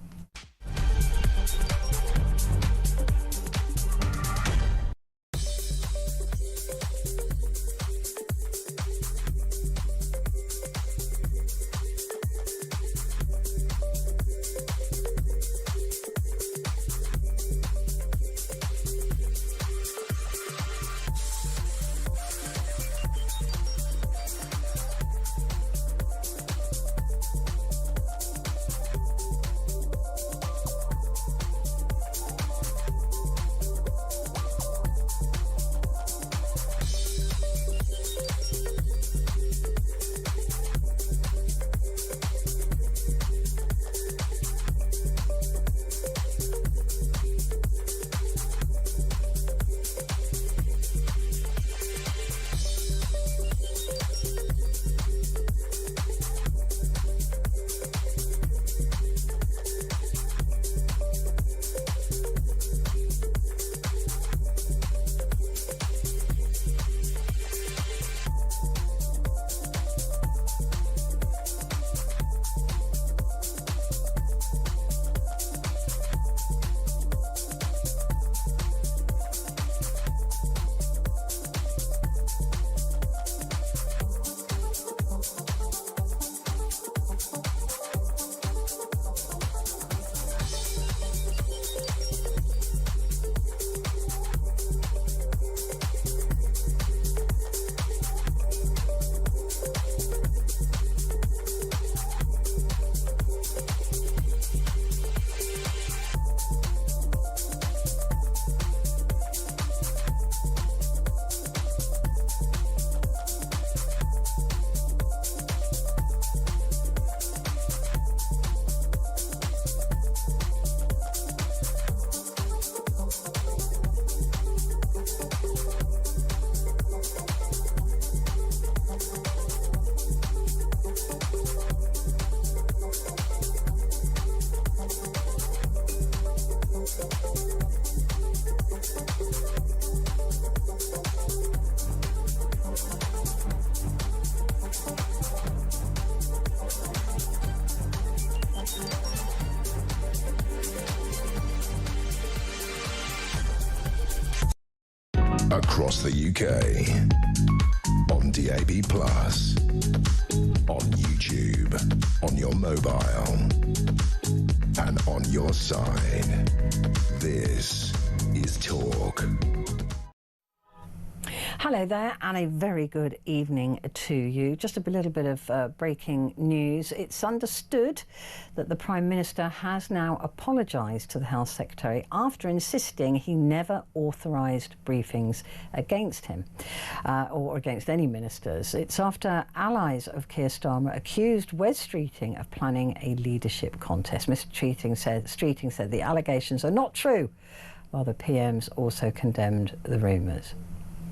Across the UK, on DAB+, on YouTube, on your mobile, and on your side. This is Talk. Hello there, and a very good evening to you. Just a little bit of breaking news. It's understood that the Prime Minister has now apologised to the Health Secretary after insisting he never authorised briefings against him or against any ministers. It's after allies of Keir Starmer accused Wes Streeting of planning a leadership contest. Mr. Streeting said the allegations are not true, while the PMs also condemned the rumours.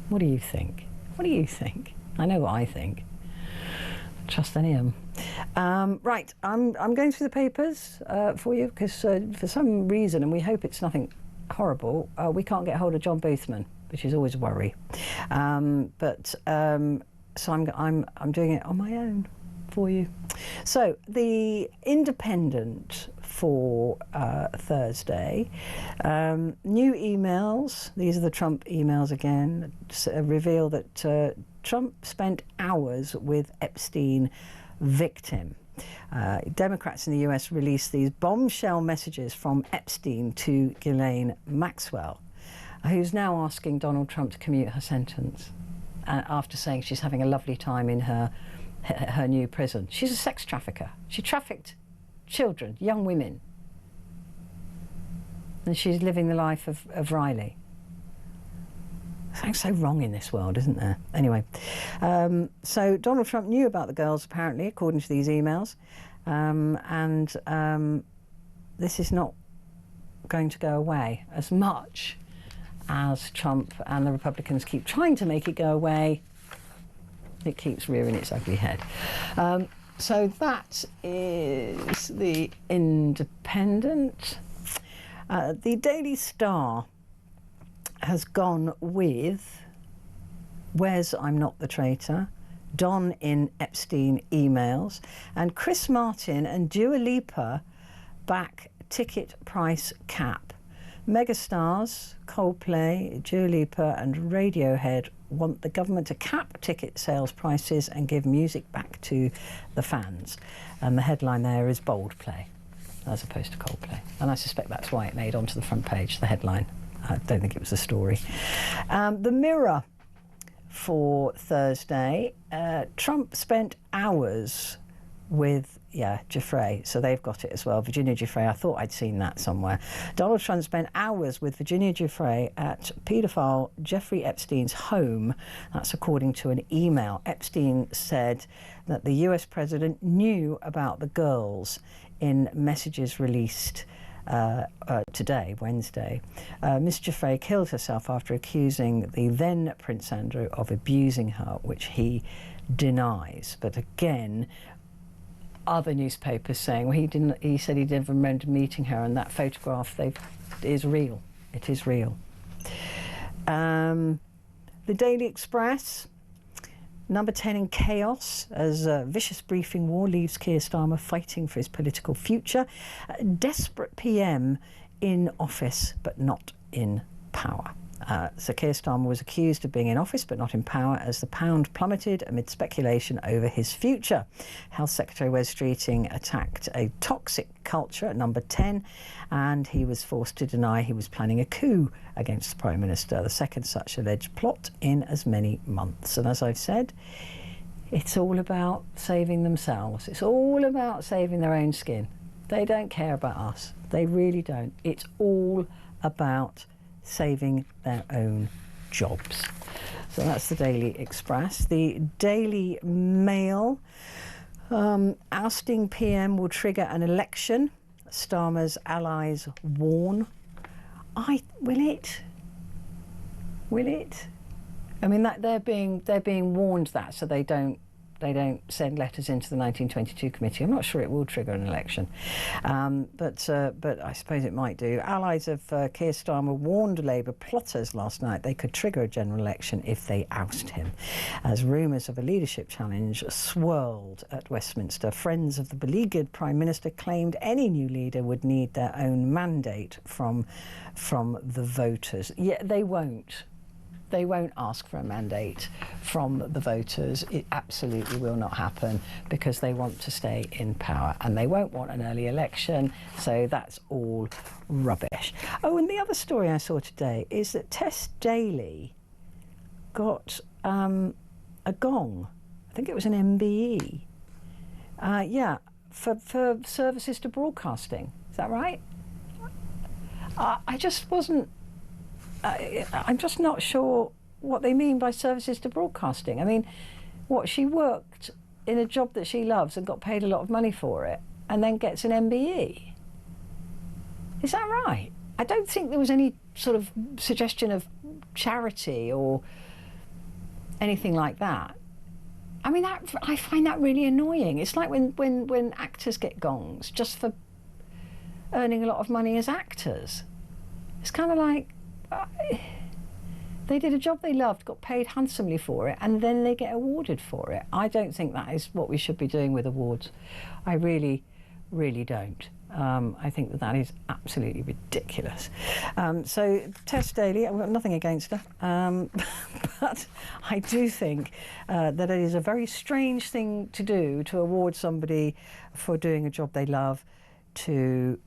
What do you think? What do you think? I know what I think. Trust any of them. Right, I'm going through the papers for you because for some reason, and we hope it's nothing horrible, we can't get hold of John Boothman, which is always a worry. So I'm doing it on my own for you. So the Independent for Thursday. New emails, these are the Trump emails again, reveal that Trump spent hours with Epstein victim. Democrats in the US released these bombshell messages from Epstein to Ghislaine Maxwell, who's now asking Donald Trump to commute her sentence after saying she's having a lovely time in her new prison. She's a sex trafficker. She trafficked children, young women, and she's living the life of Riley. Something's so wrong in this world, isn't there? Anyway, so Donald Trump knew about the girls, apparently, according to these emails, and this is not going to go away as much as Trump and the Republicans keep trying to make it go away. It keeps rearing its ugly head. So that is the Independent. The Daily Star has gone with Where's I'm Not the Traitor, Don in Epstein emails, and Chris Martin and Dua Lipa back ticket price cap. Megastars, Coldplay, Dua Lipa and Radiohead want the government to cap ticket sales prices and give music back to the fans. And the headline there is bold play, as opposed to Coldplay. And I suspect that's why it made onto the front page, the headline. I don't think it was a story. The Mirror for Thursday. Trump spent hours with Giuffre, so they've got it as well. Virginia Giuffre, I thought I'd seen that somewhere. Donald Trump spent hours with Virginia Giuffre at paedophile Jeffrey Epstein's home. That's according to an email. Epstein said that the US president knew about the girls in messages released today, Wednesday. Miss Giuffre killed herself after accusing the then Prince Andrew of abusing her, which he denies. But again, other newspapers saying, well, he said he didn't remember meeting her, and that photograph is real. It is real. The Daily Express, number 10 in chaos as a vicious briefing war leaves Keir Starmer fighting for his political future. Desperate PM in office but not in power. So Keir Starmer was accused of being in office but not in power as the pound plummeted amid speculation over his future. Health Secretary Wes Streeting attacked a toxic culture at number 10, and he was forced to deny he was planning a coup against the Prime Minister, the second such alleged plot in as many months. And as I've said, it's all about saving themselves. It's all about saving their own skin. They don't care about us. They really don't. It's all about saving their own jobs. So that's the Daily Express. The Daily Mail, ousting PM will trigger an election. Starmer's allies warn. Will it? Will it? I mean, that they're being warned that, so they don't send letters into the 1922 committee. I'm not sure it will trigger an election, but I suppose it might do. Allies of Keir Starmer warned Labour plotters last night they could trigger a general election if they oust him, as rumours of a leadership challenge swirled at Westminster. Friends of the beleaguered Prime Minister claimed any new leader would need their own mandate from the voters. Yeah, they won't. They won't ask for a mandate from the voters. It absolutely will not happen because they want to stay in power and they won't want an early election, so that's all rubbish. Oh, and the other story I saw today is that Tess Daly got a gong. I think it was an MBE. For services to broadcasting. Is that right? I just wasn't... I'm just not sure what they mean by services to broadcasting. I mean, what, she worked in a job that she loves and got paid a lot of money for it and then gets an MBE? Is that right? I don't think there was any sort of suggestion of charity or anything like that. I mean, I find that really annoying. It's like when actors get gongs just for earning a lot of money as actors. It's kind of like, they did a job they loved, got paid handsomely for it, and then they get awarded for it. I don't think that is what we should be doing with awards. I really, really don't. I think that is absolutely ridiculous. So Tess Daly, I've got nothing against her, but I do think that it is a very strange thing to do, to award somebody for doing a job they love, to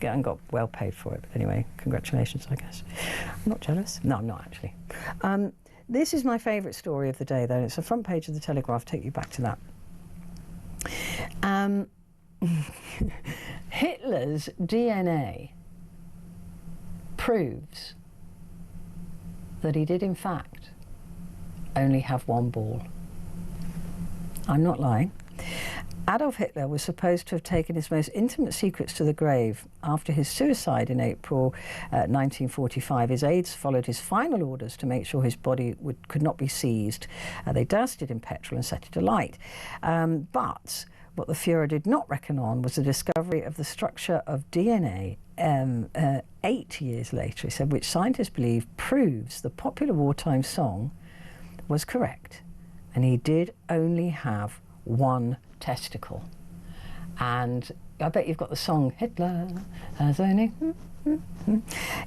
and got well paid for it. But anyway, congratulations, I guess. I'm not jealous. No, I'm not actually. This is my favourite story of the day, though. It's the front page of the Telegraph. Take you back to that. Hitler's DNA proves that he did, in fact, only have one ball. I'm not lying. Adolf Hitler was supposed to have taken his most intimate secrets to the grave. After his suicide in April 1945, his aides followed his final orders to make sure his body could not be seized. They doused it in petrol and set it alight. But what the Fuhrer did not reckon on was the discovery of the structure of DNA 8 years later, he said, which scientists believe proves the popular wartime song was correct. And he did only have one testicle. And I bet you've got the song Hitler has only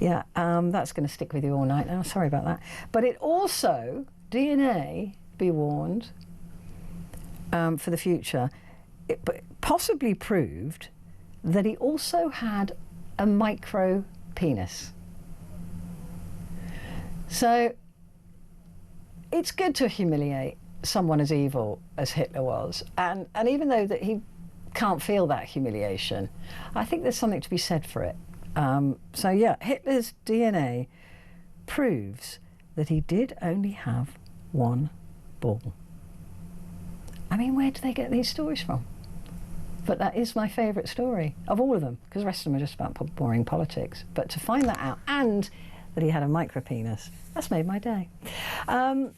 yeah, that's going to stick with you all night now, sorry about that. But it also, DNA, be warned, for the future, it possibly proved that he also had a micro penis. So it's good to humiliate someone as evil as Hitler was, and even though that he can't feel that humiliation, I think there's something to be said for it. So yeah, Hitler's DNA proves that he did only have one ball. I mean, where do they get these stories from? But that is my favourite story of all of them, because the rest of them are just about boring politics. But to find that out, and that he had a micropenis, that's made my day.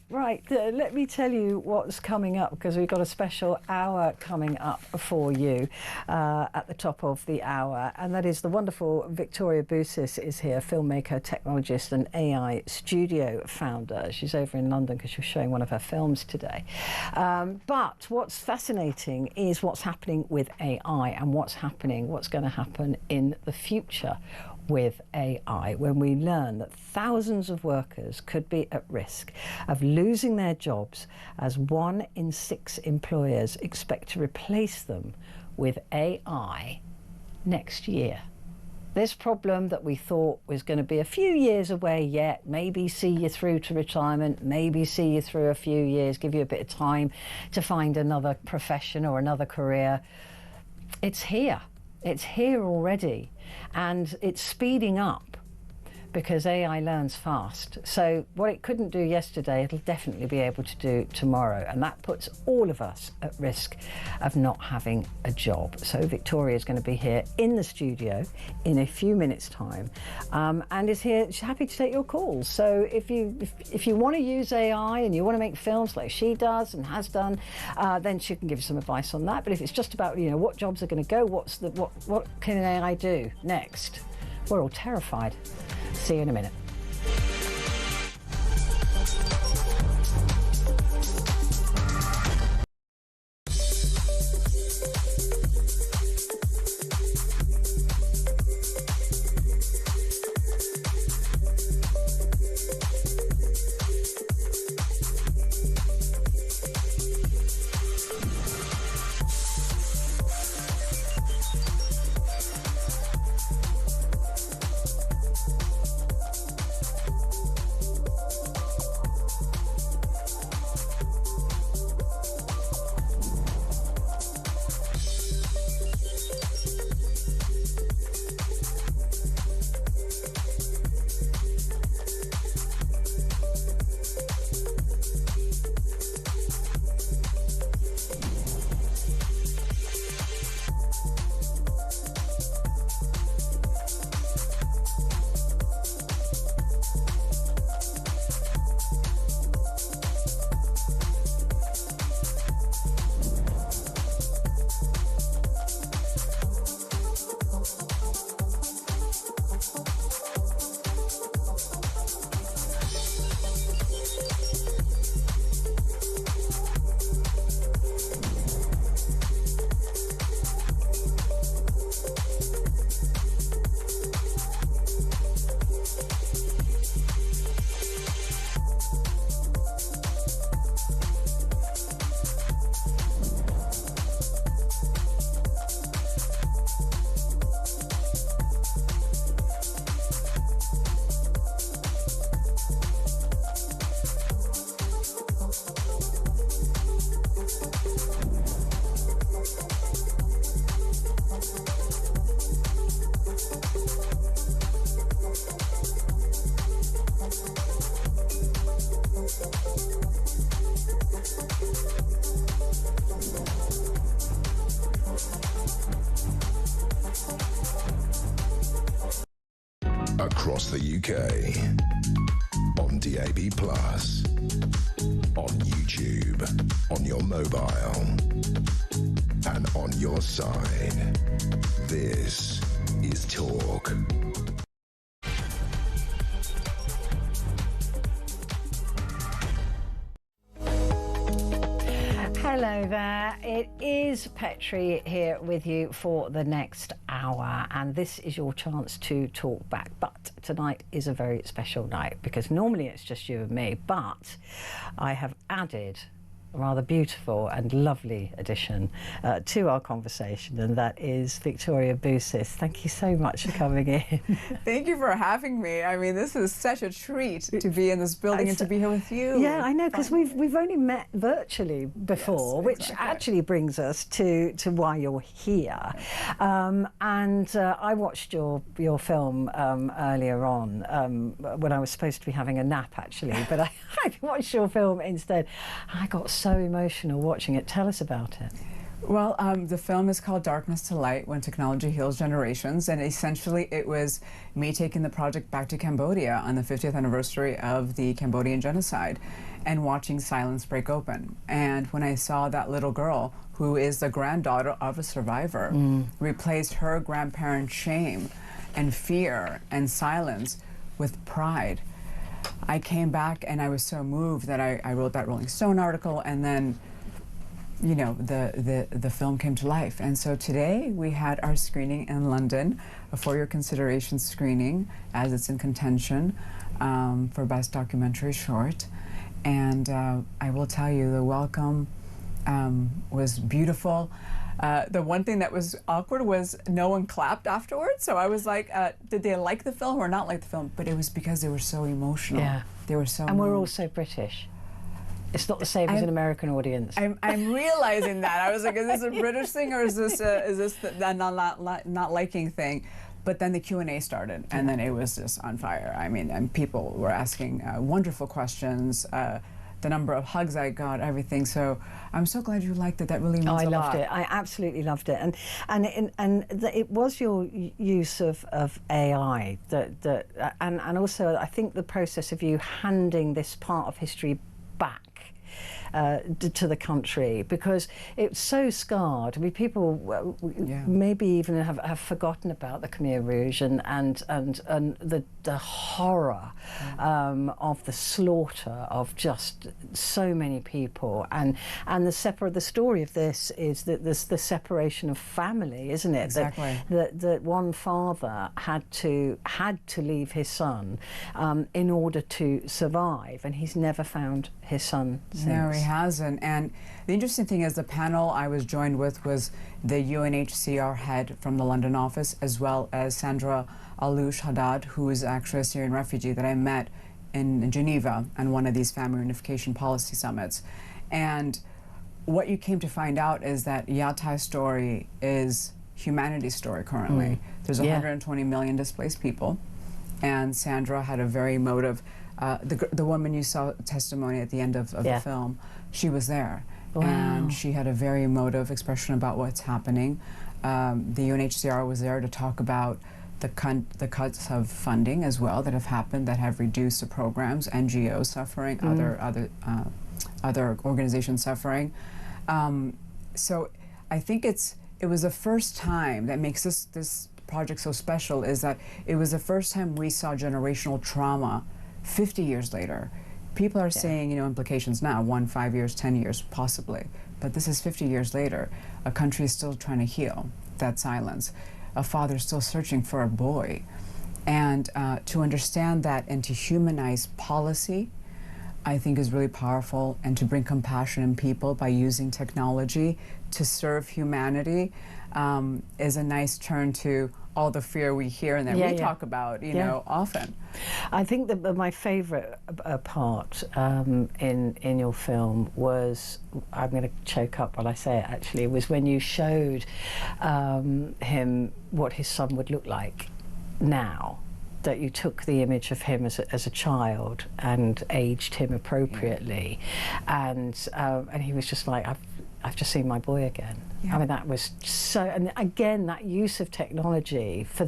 Right, let me tell you what's coming up, because we've got a special hour coming up for you at the top of the hour, and that is the wonderful Victoria Bousis is here, filmmaker, technologist and AI studio founder. She's over in London because she's showing one of her films today. But what's fascinating is what's happening with AI and what's going to happen in the future with AI, when we learn that thousands of workers could be at risk of losing their jobs as 1 in 6 employers expect to replace them with AI next year. This problem that we thought was going to be a few years away yet, maybe see you through to retirement, maybe see you through a few years, give you a bit of time to find another profession or another career, it's here. It's here already, and it's speeding up because AI learns fast. So what it couldn't do yesterday, it'll definitely be able to do tomorrow, and that puts all of us at risk of not having a job. So Victoria is going to be here in the studio in a few minutes' time, and is here. She's happy to take your calls. So if you want to use AI and you want to make films like she does and has done, then she can give you some advice on that. But if it's just about, you know, what jobs are going to go, what can AI do next? We're all terrified. See you in a minute. Across the UK. On DAB+. On YouTube. On your mobile. And on your side. This is Talk. Hello there, it is Petrie here with you for the next hour, and this is your chance to talk back. But tonight is a very special night because normally it's just you and me, but I have added a rather beautiful and lovely addition to our conversation, and that is Victoria Bousis. Thank you so much for coming in. Thank you for having me. I mean, this is such a treat to be in this building and to be here with you. Yeah, I know, because we've only met virtually before, Yes, which exactly. actually brings us to why you're here. I watched your film earlier on when I was supposed to be having a nap, actually, but I watched your film instead. I got so emotional watching it. Tell us about it. Well, the film is called Darkness to Light, When Technology Heals Generations, and essentially it was me taking the project back to Cambodia on the 50th anniversary of the Cambodian genocide and watching silence break open. And when I saw that little girl, who is the granddaughter of a survivor, replace her grandparents' shame and fear and silence with pride, I came back and I was so moved that I wrote that Rolling Stone article, and then, you know, the film came to life. And so today we had our screening in London, for your consideration screening, as it's in contention for Best Documentary Short. And I will tell you, the welcome was beautiful. The one thing that was awkward was no one clapped afterwards. So I was like, did they like the film or not like the film? But it was because they were so emotional. Yeah. They were so And we're moved. also British. It's not the same as an American audience. I'm realizing that. I was like, is this a British thing or is this the not liking thing? But then the Q&A started, and then it was just on fire. I mean, and people were asking wonderful questions. The number of hugs I got, everything. So I'm so glad you liked it. That really means a lot. I loved it. I absolutely loved it. And it was your use of AI and also I think the process of you handing this part of history back to the country, because it's so scarred. I mean, people maybe even have forgotten about the Khmer Rouge and the horror of the slaughter of just so many people, and the story of this is that there's the separation of family, isn't it? Exactly. That one father had to leave his son in order to survive, and he's never found his son since. No, he hasn't. And the interesting thing is the panel I was joined with was the UNHCR head from the London office, as well as Sandra Alouche Haddad, who is actually a Syrian refugee that I met in Geneva on one of these family reunification policy summits. And what you came to find out is that Yatai's story is humanity's story currently. There's 120 million displaced people, and Sandra had a very emotive, the woman you saw testimony at the end of the film, she was there. Wow. And she had a very emotive expression about what's happening. The UNHCR was there to talk about the cuts of funding as well that have happened, that have reduced the programs, NGOs suffering, other organizations suffering. So I think it was the first time that makes this project so special, is that it was the first time we saw generational trauma 50 years later. People are saying, you know, implications now, 1, 5 years, 10 years, possibly. But this is 50 years later. A country is still trying to heal that silence. A father is still searching for a boy. And to understand that and to humanize policy, I think is really powerful, and to bring compassion in people by using technology to serve humanity is a nice turn to all the fear we hear and that we talk about, you know, often. I think that my favourite part in your film was, I'm going to choke up while I say it actually, was when you showed him what his son would look like now. That you took the image of him as a child and aged him appropriately, and he was just like, I've just seen my boy again. I mean, that was so, and again, that use of technology for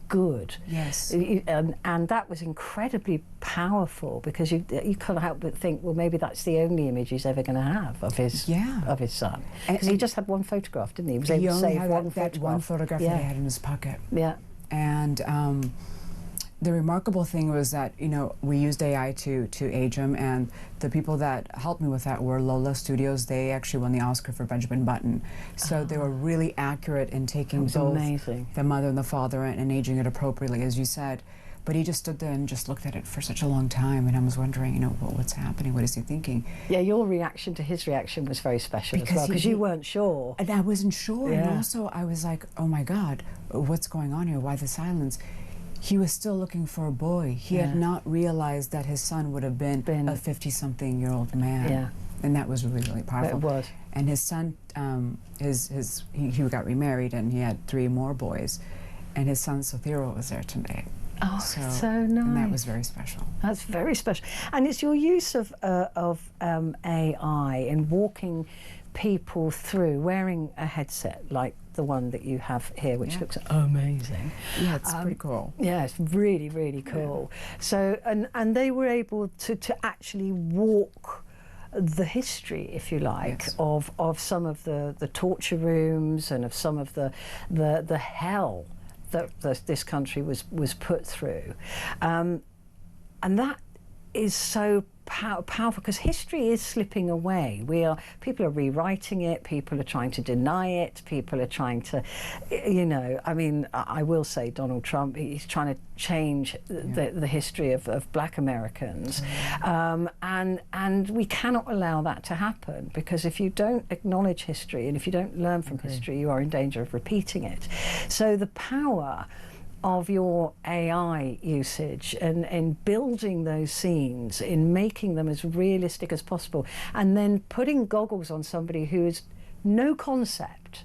good. Yes. And that was incredibly powerful, because you can't help but think, well, maybe that's the only image he's ever going to have of his son. Because he just had one photograph, didn't he? He was able to save one photograph that he had in his pocket. Yeah. And the remarkable thing was that, you know, we used AI to age him, and the people that helped me with that were Lola Studios. They actually won the Oscar for Benjamin Button. So they were really accurate in taking both the mother and the father and aging it appropriately, as you said. But he just stood there and just looked at it for such a long time, and I was wondering, you know, what's happening? What is he thinking? Yeah, your reaction to his reaction was very special as well, because you weren't sure. And I wasn't sure, and also I was like, oh my God, what's going on here? Why the silence? He was still looking for a boy. He had not realized that his son would have been a 50-something-year-old man. Yeah. And that was really, really powerful. It was. And his son, he got remarried, and he had 3 more boys. And his son, Sothiro, was there today. Oh, so nice. And that was very special. That's very special. And it's your use of AI in walking people through, wearing a headset like the one that you have here, which looks amazing. Yeah, it's pretty cool. Yeah, it's really, really cool. So, and they were able to actually walk the history, if you like, of some of the torture rooms and of some of the hell that this country was put through, and that is so powerful, because history is slipping away. People are rewriting it, people are trying to deny it, people are trying to, you know, I mean, I will say Donald Trump, he's trying to change the history of black Americans, and we cannot allow that to happen, because if you don't acknowledge history and if you don't learn from history, you are in danger of repeating it. So the power of your AI usage and in building those scenes, in making them as realistic as possible, and then putting goggles on somebody who has no concept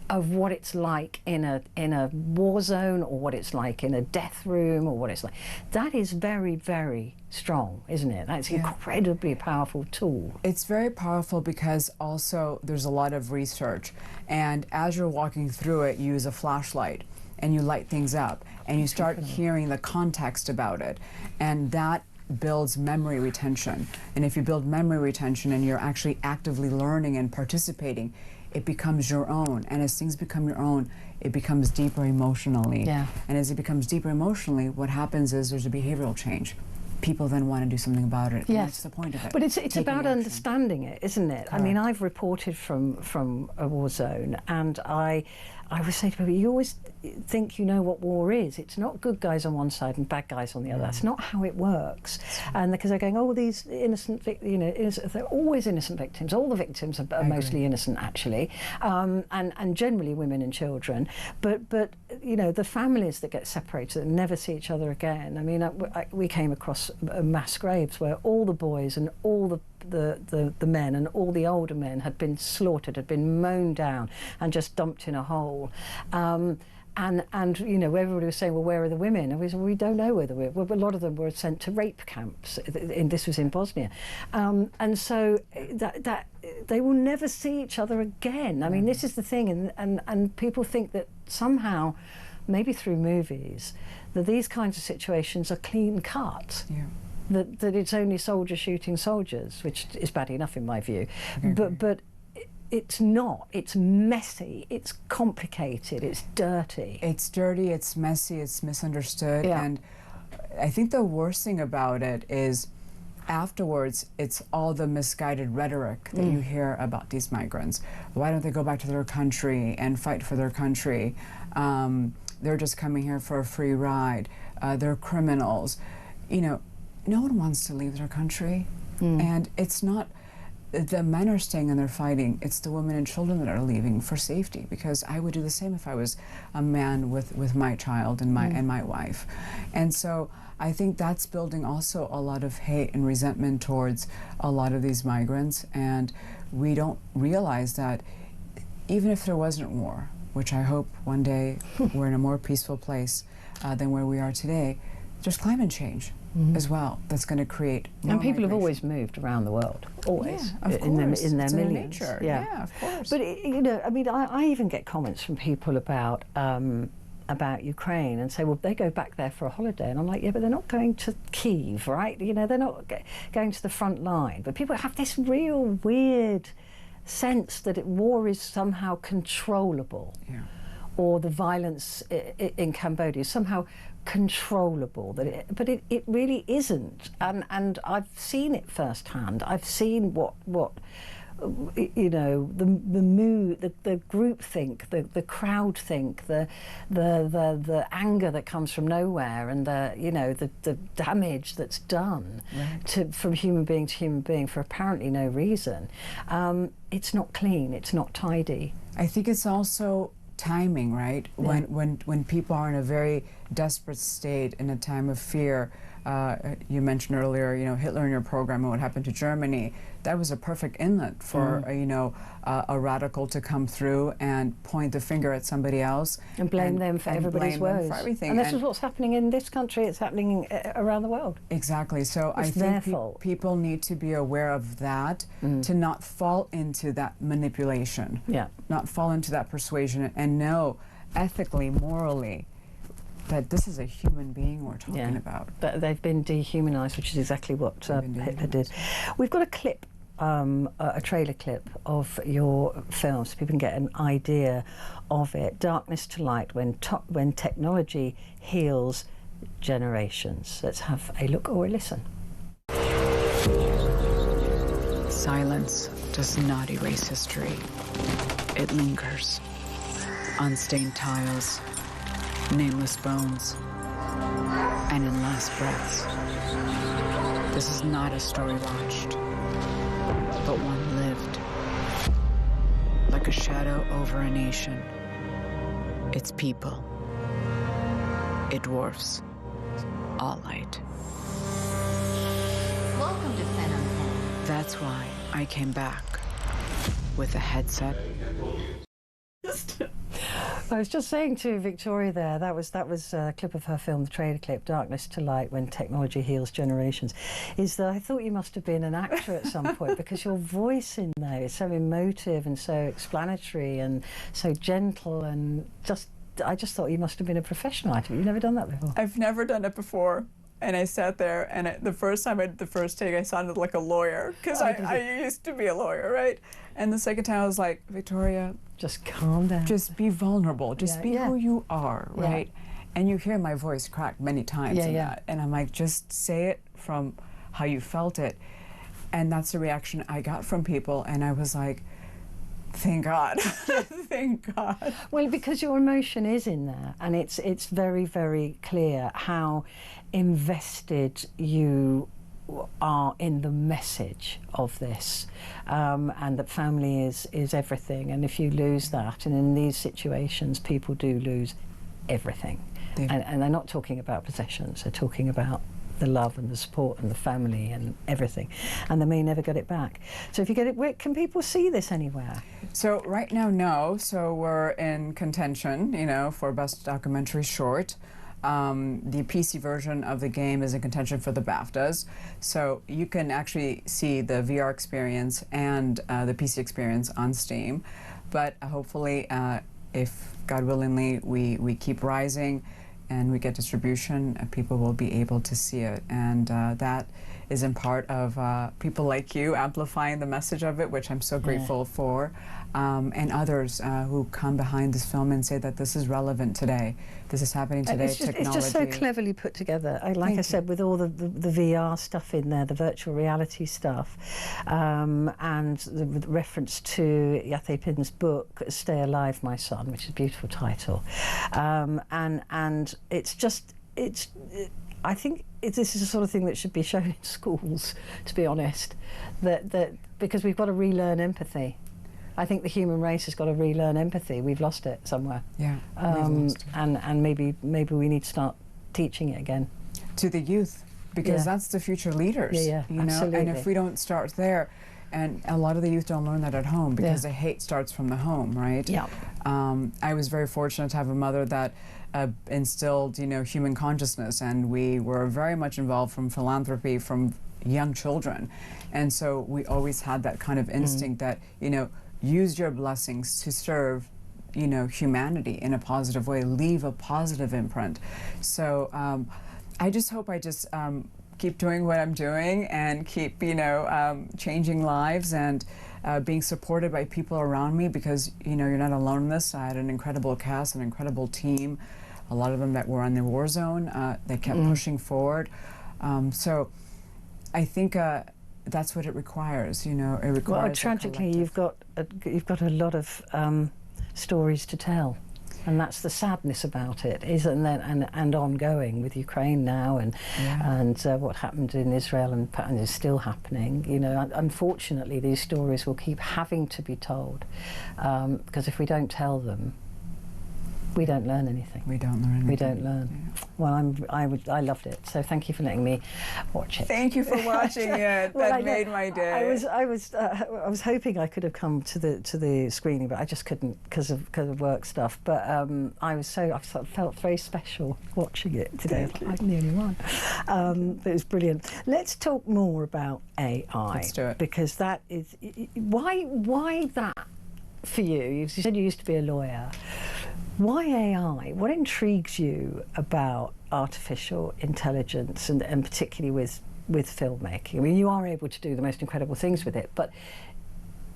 of what it's like in a war zone, or what it's like in a death room, or what it's like. That is very, very strong, isn't it? That's an incredibly powerful tool. It's very powerful, because also there's a lot of research, and as you're walking through it, you use a flashlight and you light things up, and you start hearing the context about it, and that builds memory retention. And if you build memory retention and you're actually actively learning and participating, it becomes your own. And as things become your own, it becomes deeper emotionally. Yeah. And as it becomes deeper emotionally, what happens is there's a behavioral change. People then want to do something about it. Yes. And that's the point of it. But it's about action. understanding it, isn't it? Correct. I mean, I've reported from a war zone, and I would say to people, you always think you know what war is. It's not good guys on one side and bad guys on the other. That's not how it works. And because they're going, oh, these innocent, they're always innocent victims. All the victims are mostly innocent, actually, and generally women and children. But you know, the families that get separated and never see each other again. I mean, we came across mass graves where all the boys and all the men and all the older men had been slaughtered, had been mown down and just dumped in a hole. And you know, everybody was saying, well, where are the women? And we said, well, we don't know where the women. Well, a lot of them were sent to rape camps. This was in Bosnia, and so that they will never see each other again. I mean, this is the thing, and people think that somehow, maybe through movies, that these kinds of situations are clean cut. Yeah. That it's only soldiers shooting soldiers, which is bad enough in my view, but it's not. It's messy, it's complicated, it's dirty. It's dirty, it's messy, it's misunderstood, and I think the worst thing about it is afterwards it's all the misguided rhetoric that you hear about these migrants. Why don't they go back to their country and fight for their country? They're just coming here for a free ride. They're criminals. You know, no one wants to leave their country, and it's not the men are staying and they're fighting. It's the women and children that are leaving for safety, because I would do the same if I was a man with my child and my wife. And so I think that's building also a lot of hate and resentment towards a lot of these migrants, and we don't realize that even if there wasn't war, which I hope one day we're in a more peaceful place than where we are today, there's climate change. as well. That's going to create more and people have migration. always moved around the world, always, Yeah, of in their course. in their It's in their millions. nature. Yeah, of course. But you know, I mean, I even get comments from people about Ukraine and say, well, they go back there for a holiday, and I'm like, yeah, but they're not going to Kyiv, right? You know, they're not going to the front line. But people have this real weird sense that war is somehow controllable. Yeah. Or the violence in Cambodia is somehow controllable, but it really isn't. And I've seen it firsthand. I've seen what you know, the mood, the group think, the crowd think, the anger that comes from nowhere, and the damage that's done from human being to human being for apparently no reason. It's not clean. It's not tidy. I think it's also timing, right? Yeah. When people are in a very desperate state, in a time of fear. You mentioned earlier, you know, Hitler in your program and what happened to Germany. That was a perfect inlet for a radical to come through and point the finger at somebody else And blame them for everybody's woes. for everything. And this is what's happening in this country. It's happening around the world. Exactly. So It's I their think fault. people need to be aware of that, to not fall into that manipulation, Yeah. not fall into that persuasion, and know ethically, morally, that this is a human being we're talking about. But they've been dehumanised, which is exactly what Hitler did. We've got a clip, a trailer clip of your film, so people can get an idea of it. Darkness to Light, when technology heals generations. Let's have a look or a listen. Silence does not erase history. It lingers. Unstained tiles, nameless bones, and in last breaths. This is not a story watched, but one lived. Like a shadow over a nation, its people. It dwarfs all light. Welcome to Fen on Fen. That's why I came back with a headset. I was just saying to Victoria there, that was a clip of her film, the trailer clip, Darkness to Light, when technology heals generations, is that I thought you must have been an actor at some point, because your voice in there is so emotive and so explanatory and so gentle, and I just thought you must have been a professional actor. You've never done that before. I've never done it before. And I sat there, and the first time I did the first take, I sounded like a lawyer, because I used to be a lawyer, right? And the second time I was like, Victoria, just calm down. just be vulnerable. Just be who you are, right? Yeah. And you hear my voice crack many times in that. And I'm like, just say it from how you felt it. And that's the reaction I got from people. And I was like, thank God. Thank God. Well, because your emotion is in there, and it's very, very clear how invested you are in the message of this, and that family is everything. And if you lose that, and in these situations, people do lose everything. And they're not talking about possessions, they're talking about the love and the support and the family and everything, and they may never get it back. So if you get it, where can people see this anywhere? So right now, no. So we're in contention, you know, for Best Documentary Short. The PC version of the game is in contention for the BAFTAs. So you can actually see the VR experience and the PC experience on Steam. But hopefully, if God willingly, we keep rising and we get distribution, people will be able to see it. And that is in part of people like you amplifying the message of it, which I'm so grateful for, and others who come behind this film and say that this is relevant today. This is happening today. It's just so cleverly put together. Like I said, with all the VR stuff in there, the virtual reality stuff, and the reference to Yathe Pin's book, Stay Alive, My Son, which is a beautiful title. And it's just, I think this is the sort of thing that should be shown in schools, to be honest, that because we've got to relearn empathy. I think the human race has got to relearn empathy. We've lost it somewhere. Yeah, we've lost it. And maybe we need to start teaching it again. To the youth, because that's the future leaders. Yeah, you know? absolutely. And if we don't start there, and a lot of the youth don't learn that at home because the hate starts from the home, right? Yeah. I was very fortunate to have a mother that instilled, human consciousness, and we were very much involved from philanthropy from young children. And so we always had that kind of instinct that, use your blessings to serve, humanity in a positive way, leave a positive imprint. So I just hope I just keep doing what I'm doing and keep, changing lives and being supported by people around me, because, you're not alone in this. I had an incredible cast, an incredible team, a lot of them that were on the war zone, that kept pushing forward. So I think that's what it requires, it requires. Well, tragically, you've got a lot of stories to tell, and that's the sadness about it, and ongoing with Ukraine now, and what happened in Israel and is still happening. Unfortunately, these stories will keep having to be told, because if we don't tell them, we don't learn anything. We don't learn anything. We don't learn. Yeah. Well, I loved it. So thank you for letting me watch it. Thank you for watching it. Well, that made my day. I was hoping I could have come to the screening, but I just couldn't because of work stuff. But I felt very special watching it today. I'm the only one. But it was brilliant. Let's talk more about AI. Let's do it. Because that is why that for you. You said you used to be a lawyer. Why AI? What intrigues you about artificial intelligence, and particularly with filmmaking? I mean, you are able to do the most incredible things with it, but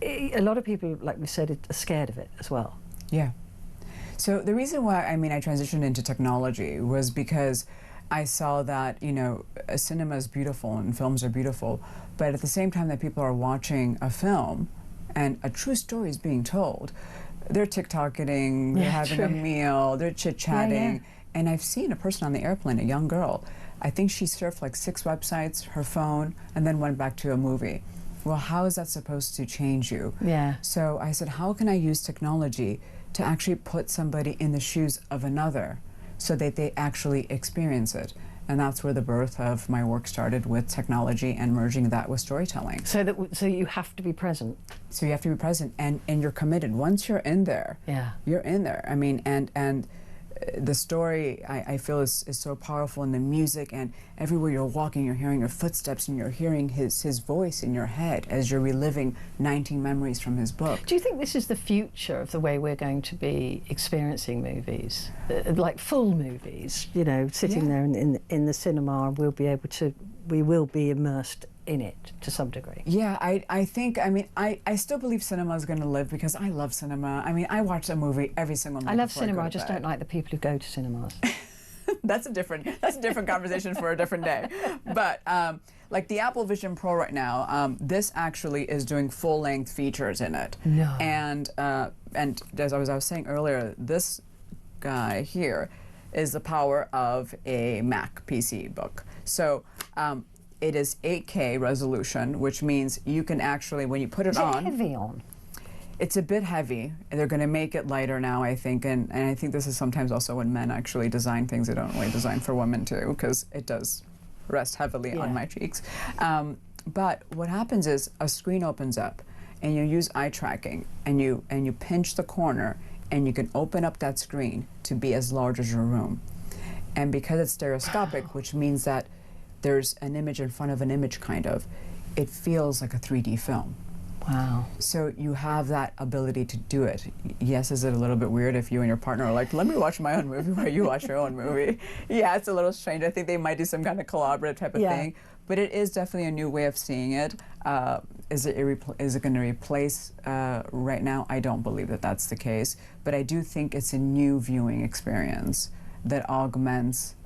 a lot of people, like we said, are scared of it as well. Yeah. So the reason why, I transitioned into technology was because I saw that, cinema is beautiful and films are beautiful, but at the same time that people are watching a film and a true story is being told, they're TikToking, they're having a meal, they're chit-chatting. And I've seen a person on the airplane, a young girl, I think she surfed like 6 websites, her phone, and then went back to a movie. Well, how is that supposed to change you? Yeah. So I said, how can I use technology to actually put somebody in the shoes of another so that they actually experience it? And that's where the birth of my work started, with technology and merging that with storytelling. So you have to be present. So you have to be present, and you're committed. Once you're in there, you're in there. And the story, I feel, is so powerful, in the music, and everywhere you're walking, you're hearing your footsteps, and you're hearing his voice in your head as you're reliving 19 memories from his book. Do you think this is the future of the way we're going to be experiencing movies? Like full movies, sitting there in the cinema, we will be immersed in it to some degree. Yeah, I think, I still believe cinema is going to live, because I love cinema. I watch a movie every single night. I love cinema, I just don't like the people who go to cinemas. That's a different conversation for a different day. But like the Apple Vision Pro right now, this actually is doing full-length features in it. No. And as I was saying earlier, this guy here is the power of a Mac PC book. So it is 8K resolution, which means you can actually, when you put it on... Is it heavy on? It's a bit heavy. They're going to make it lighter now, I think, and I think this is sometimes also when men actually design things they don't really design for women too, because it does rest heavily on my cheeks. But what happens is a screen opens up, and you use eye tracking, and you pinch the corner, and you can open up that screen to be as large as your room. And because it's stereoscopic, which means that there's an image in front of an image, kind of, it feels like a 3D film. Wow. So you have that ability to do it. Yes, is it a little bit weird if you and your partner are like, let me watch my own movie while you watch your own movie? Yeah, it's a little strange. I think they might do some kind of collaborative type of thing. But it is definitely a new way of seeing it. Is it going to replace right now? I don't believe that that's the case. But I do think it's a new viewing experience that augments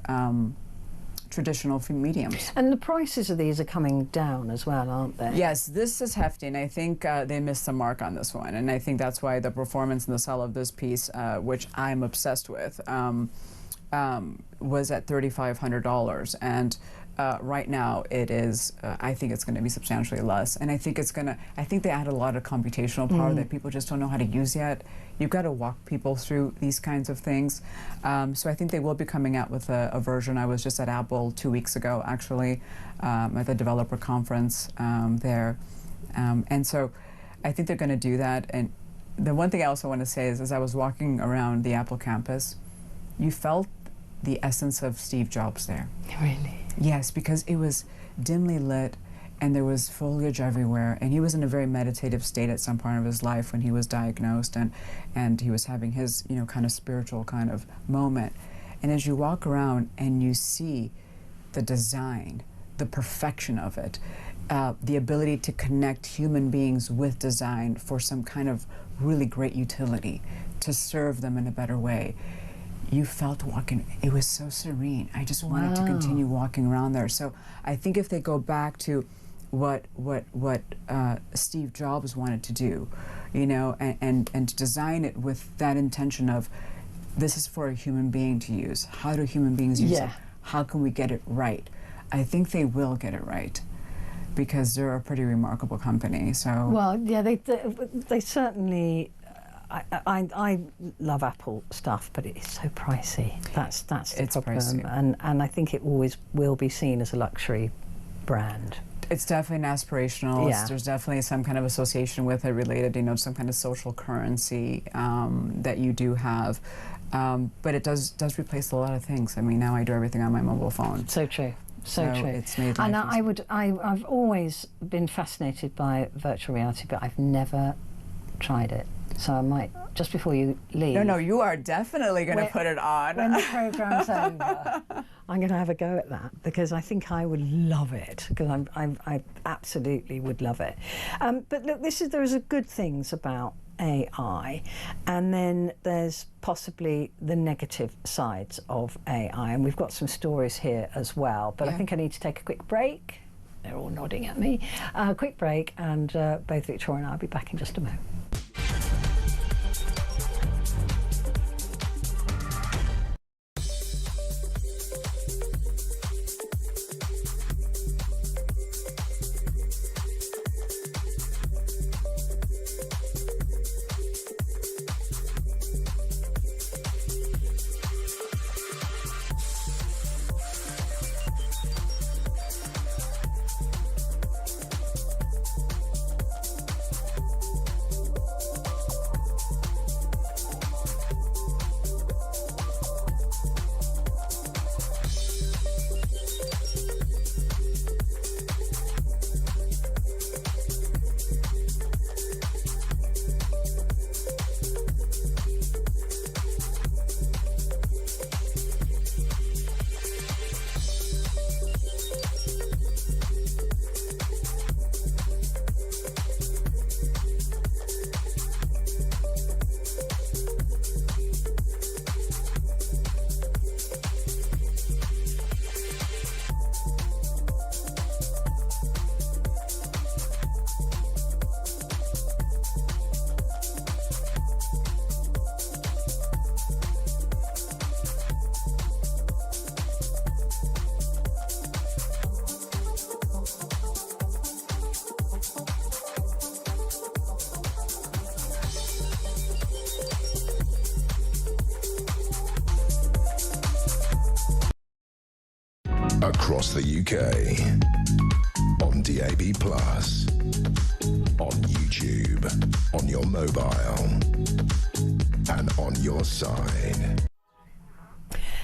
traditional mediums. And the prices of these are coming down as well, aren't they? Yes, this is hefty, and I think they missed the mark on this one. And I think that's why the performance and the sell of this piece, which I'm obsessed with, was at $3,500. And right now it is, I think it's going to be substantially less. And I think they add a lot of computational power that people just don't know how to use yet. You've got to walk people through these kinds of things. So I think they will be coming out with a version. I was just at Apple 2 weeks ago, actually, at the developer conference there. And so I think they're going to do that. And the one thing I also want to say is, as I was walking around the Apple campus, you felt the essence of Steve Jobs there. Really? Yes, because it was dimly lit and there was foliage everywhere, and he was in a very meditative state at some point of his life when he was diagnosed, and he was having his, you know, kind of spiritual kind of moment. And as you walk around and you see the design, the perfection of it, the ability to connect human beings with design for some kind of really great utility, to serve them in a better way, you felt walking, it was so serene. I just wanted to continue walking around there. So I think if they go back to what Steve Jobs wanted to do, you know, and to design it with that intention of, this is for a human being to use. How do human beings use it? How can we get it right? I think they will get it right, because they're a pretty remarkable company. So well, yeah, they certainly. I love Apple stuff, but it is so pricey. That's the problem, pricey. And I think it always will be seen as a luxury brand. It's definitely an aspirational. Yeah. There's definitely some kind of association with it, related, you know, some kind of social currency that you do have. But it does replace a lot of things. I mean, now I do everything on my mobile phone. So true. So true. It's made life I've always been fascinated by virtual reality, but I've never tried it. So I might, just before you leave. No, you are definitely going to put it on. When the program's over, I'm going to have a go at that, because I think I would love it, because I absolutely would love it. But look, there's good things about AI, and then there's possibly the negative sides of AI, and we've got some stories here as well. But I think I need to take a quick break. They're all nodding at me. Quick break, and both Victoria and I will be back in just a moment. Across the UK, on DAB+, on YouTube, on your mobile, and on your side.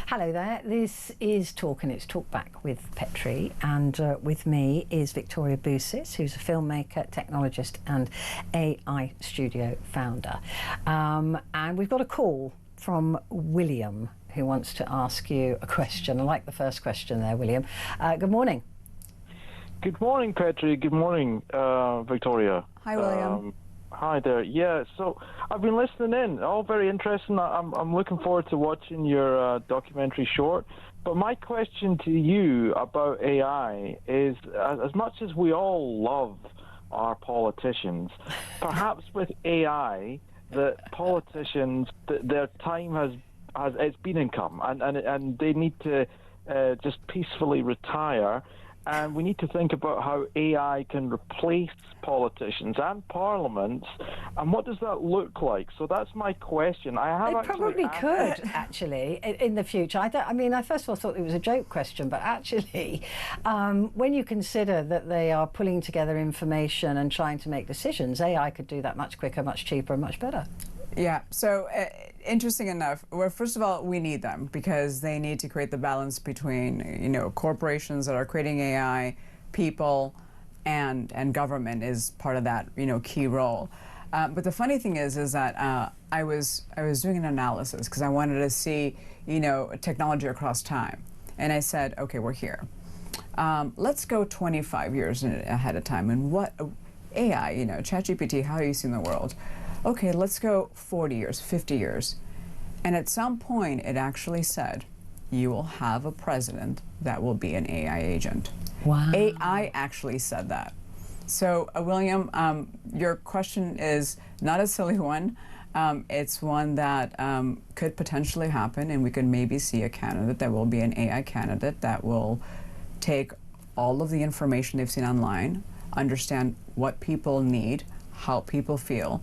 Hello there, this is Talk, and it's Talk Back with Petrie, and with me is Victoria Bousis, who's a filmmaker, technologist and AI studio founder. And we've got a call from William, who wants to ask you a question. I like the first question there, William. Good morning. Good morning, Petrie. Good morning, Victoria. Hi, William. Hi there. Yeah, so I've been listening in. All very interesting. I'm looking forward to watching your documentary short. But my question to you about AI is, as much as we all love our politicians, perhaps with AI, the politicians, their time it's been income, and they need to just peacefully retire and we need to think about how AI can replace politicians and parliaments, and what does that look like? So that's my question. It probably could, actually, in the future. I first of all thought it was a joke question, but actually, when you consider that they are pulling together information and trying to make decisions, AI could do that much quicker, much cheaper, and much better. Yeah, so interesting enough, well, first of all, we need them because they need to create the balance between, corporations that are creating AI, people, and government is part of that, key role. But the funny thing is that I was doing an analysis because I wanted to see, technology across time. And I said, okay, we're here. Let's go 25 years ahead of time. And what AI, ChatGPT, how do you see in the world? Okay, let's go 40 years, 50 years. And at some point, it actually said, you will have a president that will be an AI agent. Wow. AI actually said that. So, William, your question is not a silly one. It's one that could potentially happen, and we could maybe see a candidate that will be an AI candidate that will take all of the information they've seen online, understand what people need, how people feel,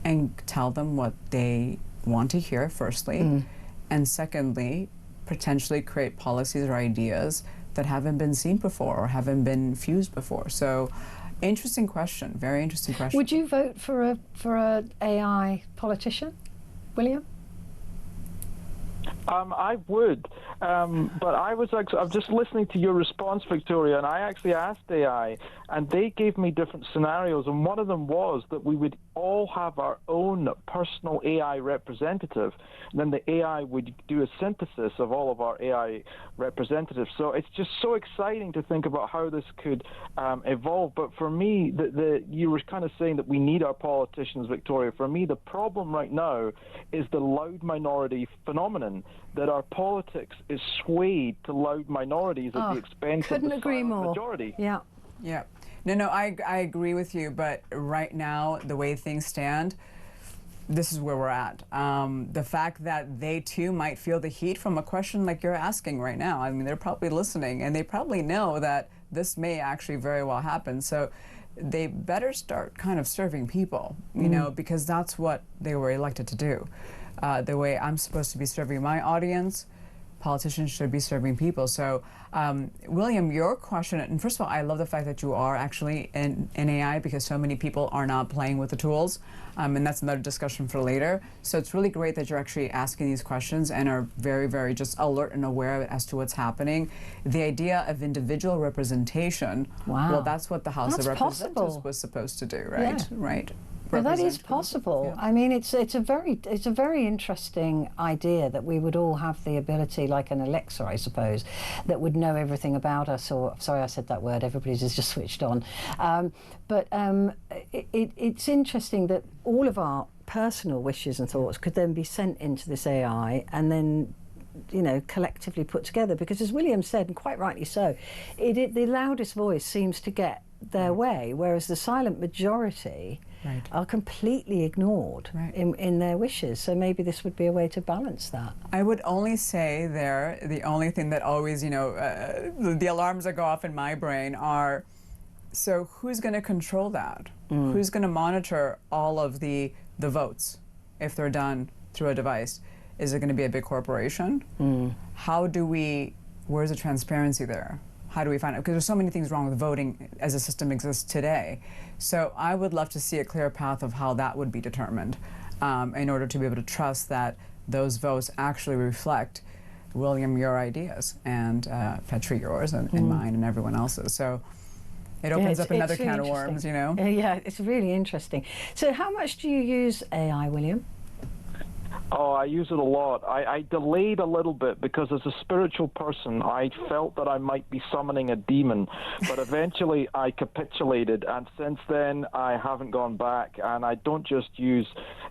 and tell them what they want to hear, firstly, and secondly, potentially create policies or ideas that haven't been seen before or haven't been fused before. So, interesting question, very interesting question. Would you vote for a AI politician, William? I would, but I'm just listening to your response, Victoria, and I actually asked AI, and they gave me different scenarios, and one of them was that we would all have our own personal AI representative, and then the AI would do a synthesis of all of our AI representatives. So it's just so exciting to think about how this could evolve. But for me, you were kind of saying that we need our politicians, Victoria. For me, the problem right now is the loud minority phenomenon, that our politics is swayed to loud minorities at the expense of the silent majority. Yeah. Yeah. No, I agree with you, but right now, the way things stand, this is where we're at. The fact that they too might feel the heat from a question like you're asking right now. I mean, they're probably listening, and they probably know that this may actually very well happen. So they better start kind of serving people, because that's what they were elected to do. The way I'm supposed to be serving my audience, politicians should be serving people. So, William, your question, and first of all, I love the fact that you are actually in AI because so many people are not playing with the tools, and that's another discussion for later. So it's really great that you're actually asking these questions and are very, very just alert and aware as to what's happening. The idea of individual representation, well, that's what the House of Representatives was supposed to do, right? Yeah. Right. Well, that is possible. Yeah. I mean, it's a very interesting idea that we would all have the ability, like an Alexa, I suppose, that would know everything about us. Or sorry, I said that word. Everybody's just switched on. But it's interesting that all of our personal wishes and thoughts could then be sent into this AI and then, collectively put together. Because as William said, and quite rightly so, the loudest voice seems to get their way, whereas the silent majority are completely ignored in their wishes. So maybe this would be a way to balance that. I would only say the only thing that always, the alarms that go off in my brain are, so who's going to control that? Who's going to monitor all of the votes if they're done through a device? Is it going to be a big corporation? Where's the transparency there? How do we find out? Because there's so many things wrong with voting as the system exists today. So I would love to see a clear path of how that would be determined in order to be able to trust that those votes actually reflect, William, your ideas, and Petrie, yours, and mine, and everyone else's. So it opens up another can of worms, Yeah, it's really interesting. So how much do you use AI, William? Oh, I use it a lot. I delayed a little bit because as a spiritual person, I felt that I might be summoning a demon, but eventually I capitulated, and since then I haven't gone back. And I don't just use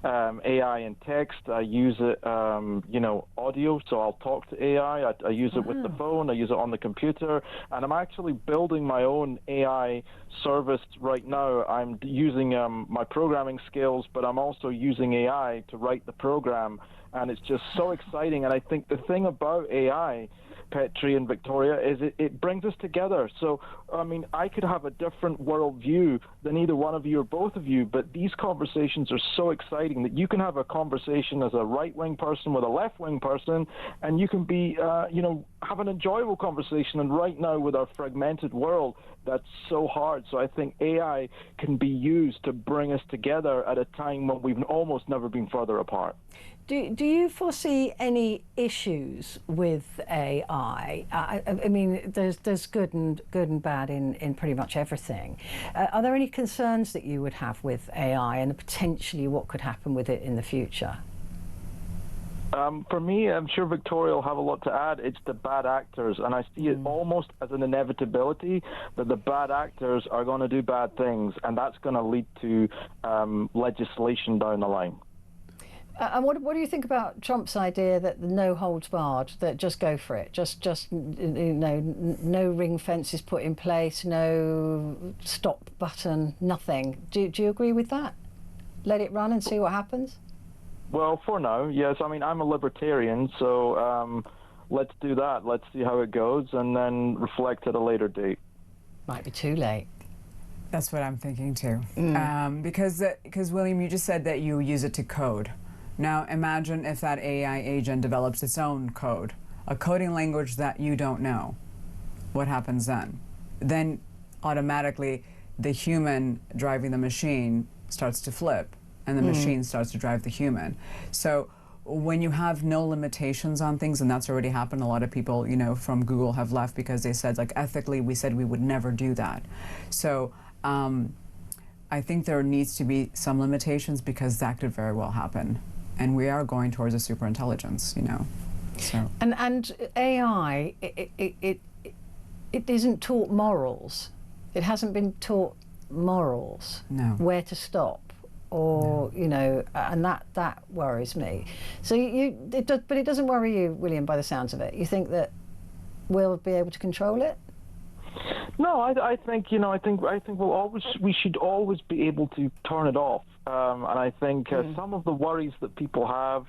AI in text. I use it, audio, so I'll talk to AI. I use it with the phone. I use it on the computer, and I'm actually building my own AI service right now. I'm using my programming skills, but I'm also using AI to write the program and it's just so exciting. And I think the thing about AI, Petrie and Victoria, is it brings us together. So, I mean, I could have a different worldview than either one of you or both of you, but these conversations are so exciting that you can have a conversation as a right-wing person with a left-wing person, and you can be, have an enjoyable conversation. And right now, with our fragmented world, that's so hard. So I think AI can be used to bring us together at a time when we've almost never been further apart. Do you foresee any issues with AI? I mean, there's good and bad in pretty much everything. Are there any concerns that you would have with AI and potentially what could happen with it in the future? For me, I'm sure Victoria will have a lot to add. It's the bad actors, and I see it almost as an inevitability that the bad actors are going to do bad things, and that's going to lead to legislation down the line. And what do you think about Trump's idea that the no holds barred, that just go for it, no ring fences put in place, no stop button, nothing? Do you agree with that? Let it run and see what happens? Well, for now, yes. I mean, I'm a libertarian, so let's do that. Let's see how it goes, and then reflect at a later date. Might be too late. That's what I'm thinking too. Because William, you just said that you use it to code. Now imagine if that AI agent develops its own code, a coding language that you don't know. What happens then? Then automatically the human driving the machine starts to flip, and the machine starts to drive the human. So when you have no limitations on things, and that's already happened, a lot of people, from Google have left because they said, like, ethically, we said we would never do that. So I think there needs to be some limitations, because that could very well happen. And we are going towards a superintelligence, So. And AI, it isn't taught morals. It hasn't been taught morals. No. Where to stop, or and that worries me. So but it doesn't worry you, William, by the sounds of it. You think that we'll be able to control it? No, I think we should always be able to turn it off. And I think some of the worries that people have,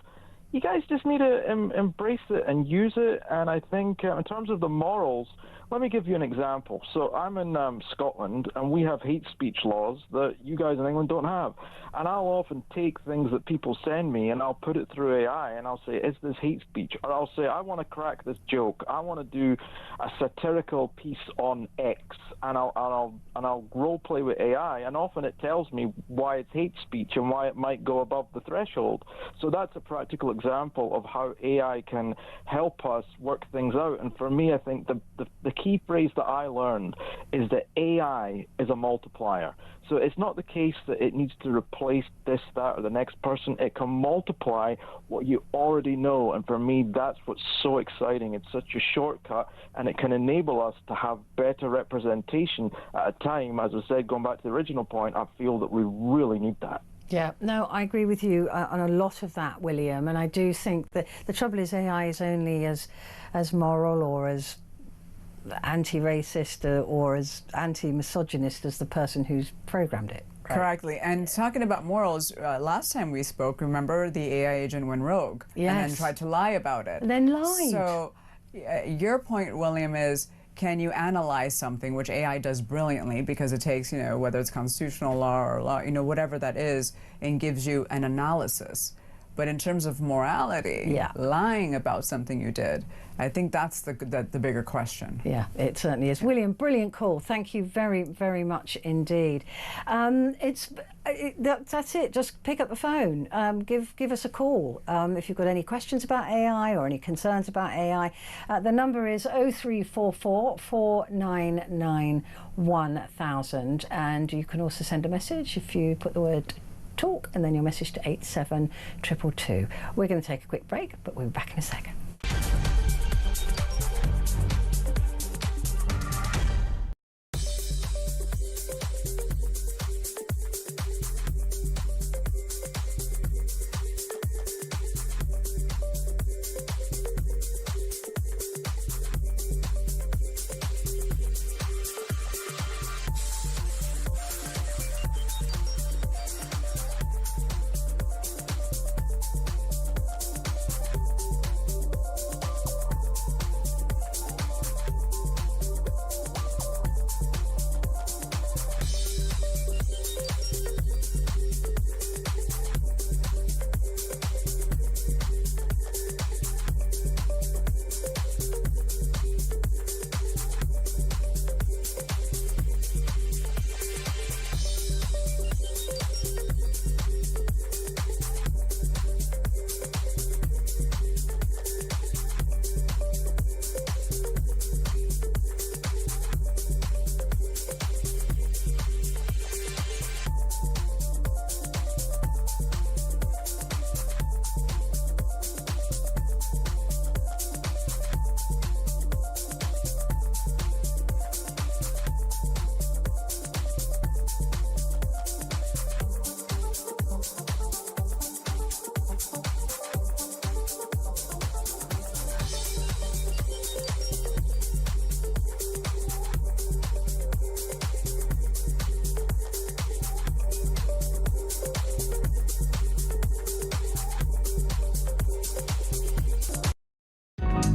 you guys just need to embrace it and use it. And I think in terms of the morals, let me give you an example. So I'm in Scotland, and we have hate speech laws that you guys in England don't have. And I'll often take things that people send me, and I'll put it through AI, and I'll say, is this hate speech? Or I'll say, I want to crack this joke. I want to do a satirical piece on X, and I'll role play with AI, and often it tells me why it's hate speech and why it might go above the threshold. So that's a practical example of how AI can help us work things out. And for me, I think the key phrase that I learned is that AI is a multiplier. So it's not the case that it needs to replace this, that, or the next person. It can multiply what you already know. And for me, that's what's so exciting. It's such a shortcut, and it can enable us to have better representation at a time, as I said, going back to the original point, I feel that we really need that. Yeah, no, I agree with you on a lot of that, William. And I do think that the trouble is AI is only as moral or as anti-racist or as anti-misogynist as the person who's programmed it. Right? Correctly. And talking about morals, last time we spoke, remember, the AI agent went rogue. Yes. And then tried to lie about it. And then lied. So your point, William, is, can you analyze something, which AI does brilliantly, because it takes, whether it's constitutional law or law, whatever that is, and gives you an analysis. But in terms of morality, lying about something you did, I think that's the bigger question. Yeah, it certainly is. William, brilliant call. Thank you very, very much indeed. That's it. Just pick up the phone. Give us a call if you've got any questions about AI or any concerns about AI. The number is 0344 499 1000, and you can also send a message if you put the word talk and then your message to 87222. We're going to take a quick break, but we'll be back in a second.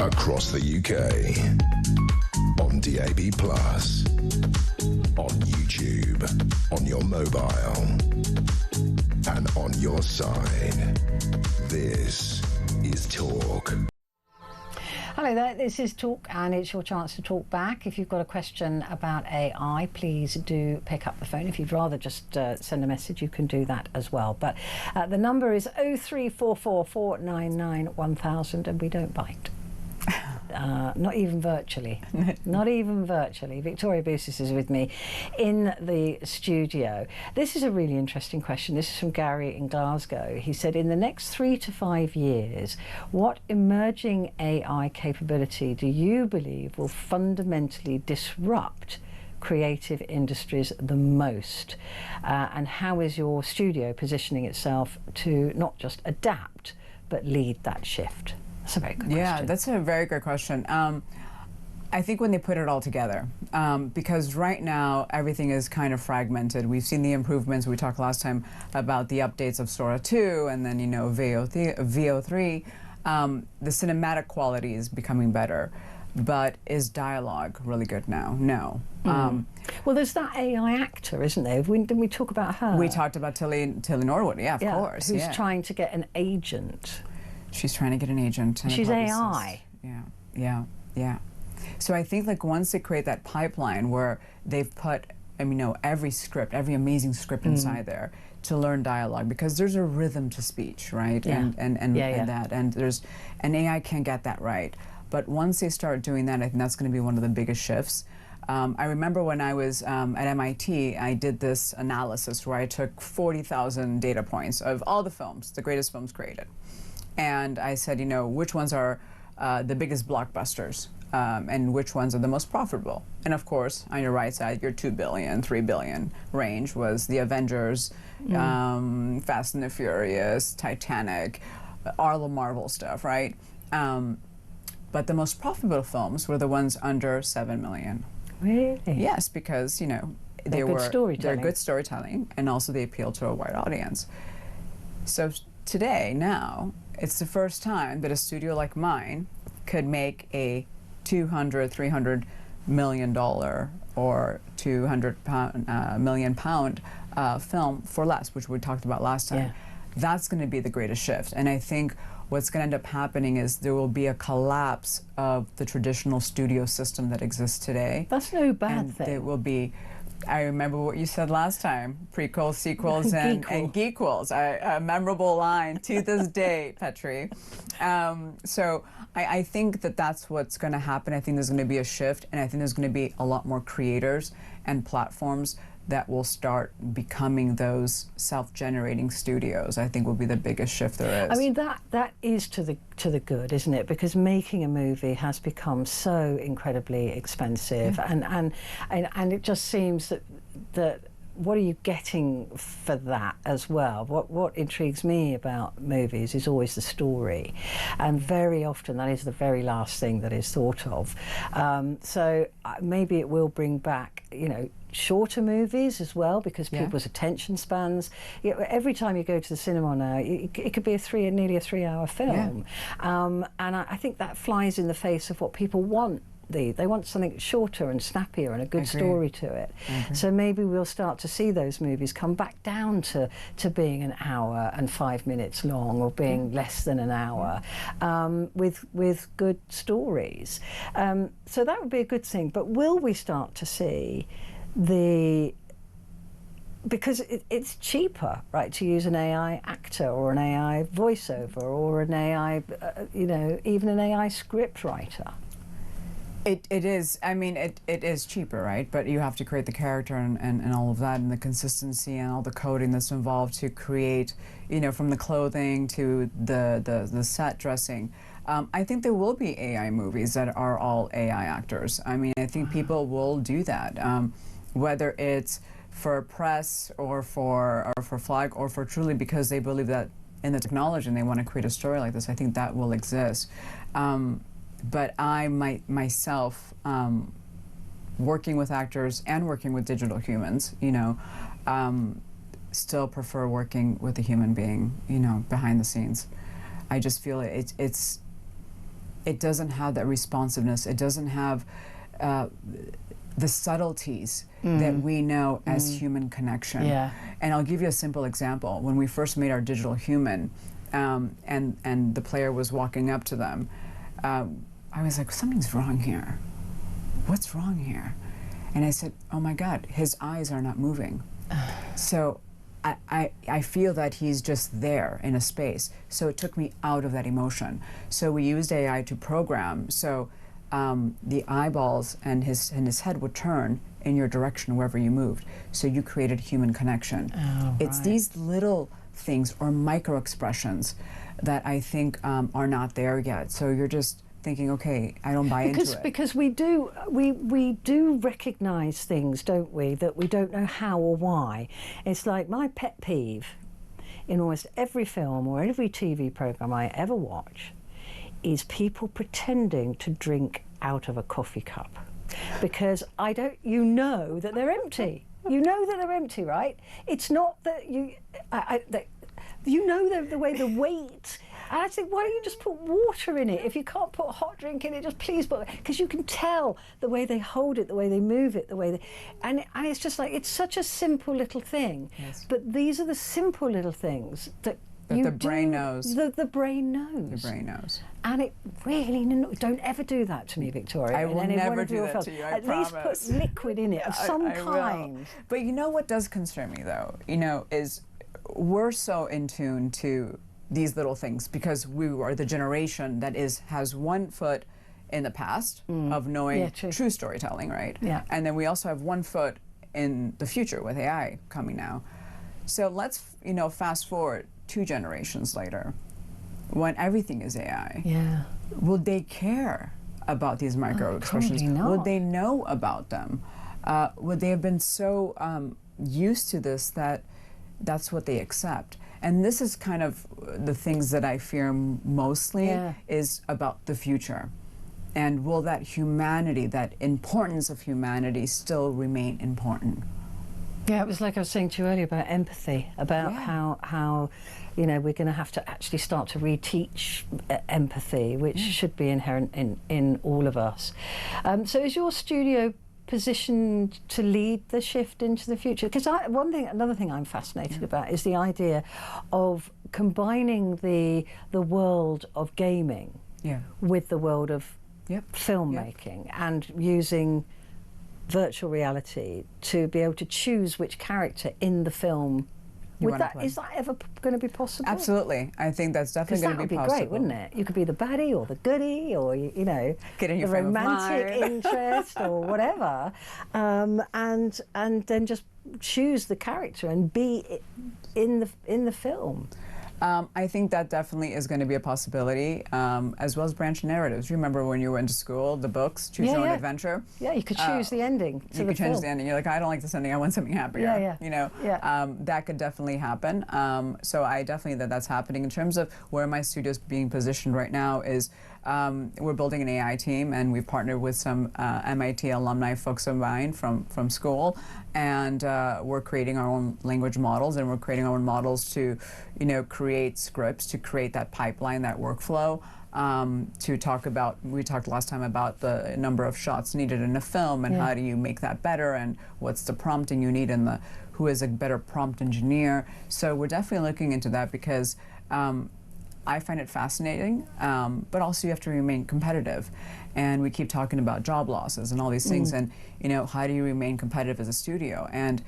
across the UK, on DAB+, on YouTube, on your mobile, and on your side. This is Talk. Hello there, this is Talk, and it's your chance to talk back. If you've got a question about AI, please do pick up the phone. If you'd rather just send a message, you can do that as well. But the number is 0344 499 1000, and we don't bite. Not even virtually. Not even virtually. Victoria Busis is with me in the studio. This is a really interesting question. This is from Gary in Glasgow. He said, in the next 3 to 5 years, what emerging AI capability do you believe will fundamentally disrupt creative industries the most? And how is your studio positioning itself to not just adapt, but lead that shift? That's a very good question. Yeah, that's a very good question. I think when they put it all together, because right now everything is kind of fragmented. We've seen the improvements. We talked last time about the updates of Sora 2 and then, you know, VO3. The cinematic quality is becoming better. But is dialogue really good now? No. Well, there's that AI actor, isn't there? Didn't we talk about her? We talked about Tilly Norwood, yeah, of course. Who's trying to get an agent. She's trying to get an agent. And she's AI. Yeah. So I think like once they create that pipeline where they've put, every script, every amazing script inside there to learn dialogue, because there's a rhythm to speech, right? Yeah. And there's, an AI can get that right. But once they start doing that, I think that's going to be one of the biggest shifts. I remember when I was at MIT, I did this analysis where I took 40,000 data points of all the films, the greatest films created. And I said, which ones are the biggest blockbusters and which ones are the most profitable? And of course, on your right side, your 2 billion, 3 billion range was the Avengers, Fast and the Furious, Titanic, all the Marvel stuff, right? But the most profitable films were the ones under 7 million. Really? Yes, because, they're good storytelling, and also they appeal to a wide audience. So today, now, it's the first time that a studio like mine could make a $200, $300 million or 200 million pound film for less, which we talked about last time. Yeah. That's going to be the greatest shift. And I think what's going to end up happening is there will be a collapse of the traditional studio system that exists today. That's no bad thing. It will be, I remember what you said last time, prequels, sequels, and geekquels. A memorable line to this day, Petrie. So I think that that's what's going to happen. I think there's going to be a shift, and I think there's going to be a lot more creators and platforms that will start becoming those self-generating studios. I think will be the biggest shift there is. I mean, that is to the good, isn't it? Because making a movie has become so incredibly expensive, and it just seems that what are you getting for that as well? What intrigues me about movies is always the story, and very often that is the very last thing that is thought of. So maybe it will bring back, shorter movies as well, because people's attention spans. Every time you go to the cinema now, it could be nearly a 3-hour film, and I think that flies in the face of what people want. They want something shorter and snappier and a good story to it. So maybe we'll start to see those movies come back down to being an hour and 5 minutes long, or being less than an hour, with good stories. So that would be a good thing. But will we start to see because it's cheaper, right, to use an AI actor or an AI voiceover or an AI, even an AI script writer? It is. I mean, it is cheaper, right? But you have to create the character and all of that, and the consistency and all the coding that's involved to create, from the clothing to the set dressing. I think there will be AI movies that are all AI actors. I mean, I think people will do that, whether it's for press or for flag or for truly because they believe that in the technology and they want to create a story like this. I think that will exist. But I myself, working with actors and working with digital humans, still prefer working with a human being, behind the scenes. I just feel it it doesn't have that responsiveness. It doesn't have the subtleties that we know as human connection. Yeah. And I'll give you a simple example. When we first made our digital human, and the player was walking up to them, I was like, something's wrong here. What's wrong here? And I said, oh my God, his eyes are not moving. So I feel that he's just there in a space. So it took me out of that emotion. So we used AI to program. So the eyeballs and his head would turn in your direction wherever you moved. So you created human connection. Oh, it's these little things or micro expressions that I think are not there yet. So you're just thinking, okay, I don't buy into it. Because we do recognise things, don't we, that we don't know how or why. It's like my pet peeve in almost every film or every TV programme I ever watch is people pretending to drink out of a coffee cup. Because you know that they're empty. You know that they're empty, right? It's not that you know the way the weight. And I think, why don't you just put water in it? If you can't put a hot drink in it, just please put, because you can tell the way they hold it, the way they move it, the way they, and it's just like, it's such a simple little thing. Yes. But these are the simple little things that the brain knows. The brain knows. The brain knows. And it really, don't ever do that to me, Victoria. I will never do that to you, I promise. At least put liquid in it of some kind. Will. But you know what does concern me, though? Is we're so in tune to these little things because we are the generation that has one foot in the past of knowing true storytelling, right? Yeah. And then we also have one foot in the future with AI coming now. So let's, fast forward 2 generations later, when everything is AI. Yeah. Will they care about these micro expressions? Probably not. Would they know about them? Would they have been so used to this that that's what they accept? And this is kind of the things that I fear mostly is about the future. And will that humanity, that importance of humanity still remain important? Yeah, it was like I was saying to you earlier about empathy, about how we're going to have to actually start to reteach empathy, which should be inherent in all of us. So is your studio positioned to lead the shift into the future? Because another thing I'm fascinated about is the idea of combining the world of gaming with the world of filmmaking and using virtual reality to be able to choose which character in the film is that ever going to be possible? Absolutely. I think that's definitely going to be possible. That would be great, wouldn't it? You could be the baddie or the goodie or, get in your the romantic interest or whatever, and then just choose the character and be in the film. I think that definitely is going to be a possibility, as well as branch narratives. Remember when you went to school, the books, Choose Your Own Adventure? Yeah, you could choose the ending to the film. You could change the ending. You're like, I don't like this ending, I want something happier. That could definitely happen. So I definitely that's happening. In terms of where my studio's being positioned right now is we're building an AI team, and we've partnered with some MIT alumni folks of mine from school, and we're creating our own language models, and we're creating our own models to, create scripts, to create that pipeline, that workflow, to talk about, we talked last time about the number of shots needed in a film, and how do you make that better, and what's the prompting you need, and who is a better prompt engineer. So we're definitely looking into that because I find it fascinating, but also you have to remain competitive. And we keep talking about job losses and all these things, and how do you remain competitive as a studio? And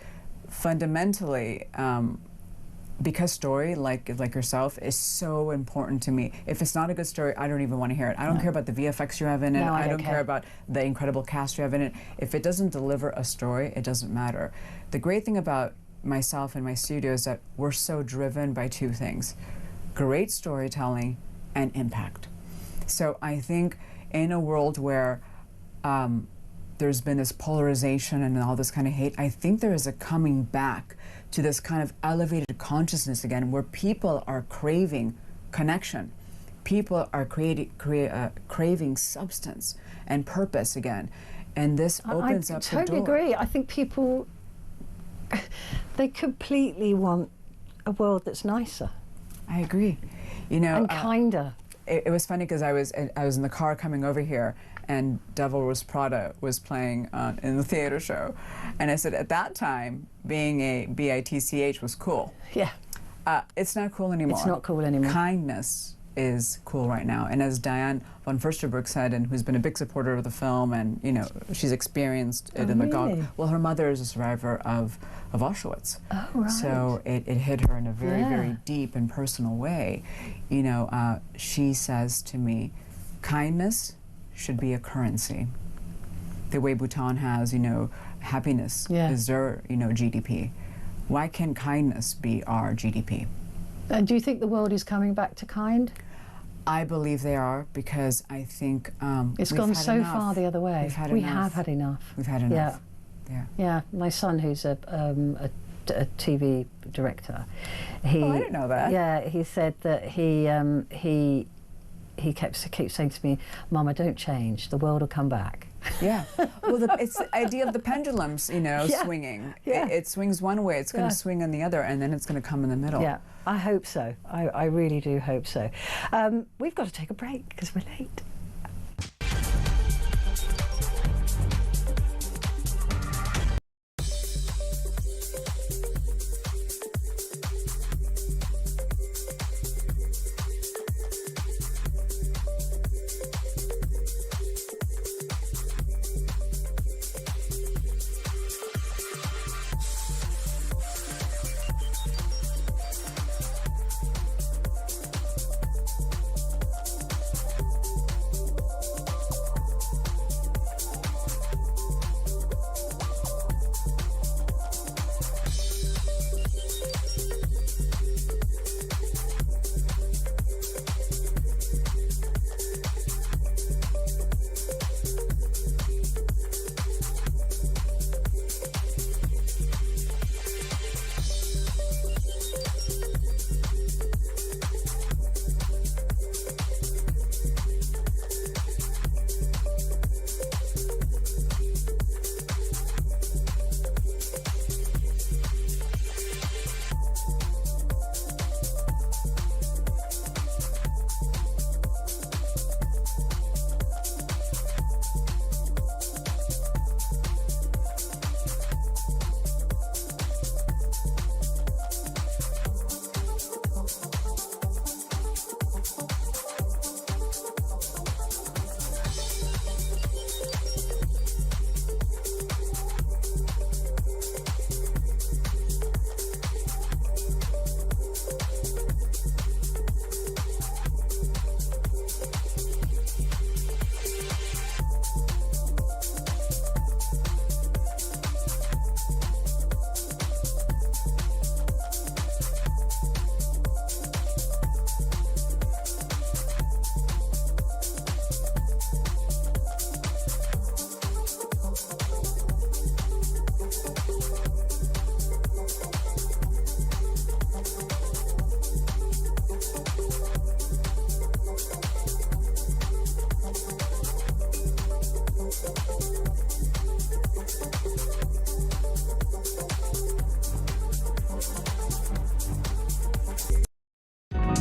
fundamentally, because story, like yourself, is so important to me. If it's not a good story, I don't even want to hear it. I don't care about the VFX you have in it. No, I don't care about the incredible cast you have in it. If it doesn't deliver a story, it doesn't matter. The great thing about myself and my studio is that we're so driven by 2 things: great storytelling and impact. So I think in a world where there's been this polarization and all this kind of hate, I think there is a coming back to this kind of elevated consciousness again, where people are craving connection. People are craving substance and purpose again. And this opens up the door. I totally agree. I think people, they completely want a world that's nicer. I agree. And kinder. it was funny because I was in the car coming over here, and Devil Wears Prada was playing in the theater show, and I said at that time being a bitch was cool. Yeah. It's not cool anymore. It's not cool anymore. Kindness is cool right now, and as Diane von Furstenberg said, and who's been a big supporter of the film, and you know she's experienced it in the really? Well, her mother is a survivor of Auschwitz. Oh, right. So it hit her in a very, very deep and personal way. You know, she says to me, kindness should be a currency. The way Bhutan has, you know, happiness is their, you know, GDP. Why can't kindness be our GDP? And do you think the world is coming back to kind? I believe they are, because I think it's gone so far the other way. We have had enough. We've had enough. Yeah. My son, who's a TV director, I didn't know that. Yeah, he said that he keeps saying to me, "Mama, don't change. The world will come back." Yeah. Well, it's the idea of the pendulums, you know, swinging. Yeah. It swings one way, it's going to swing on the other, and then it's going to come in the middle. Yeah, I hope so. I really do hope so. We've got to take a break because we're late.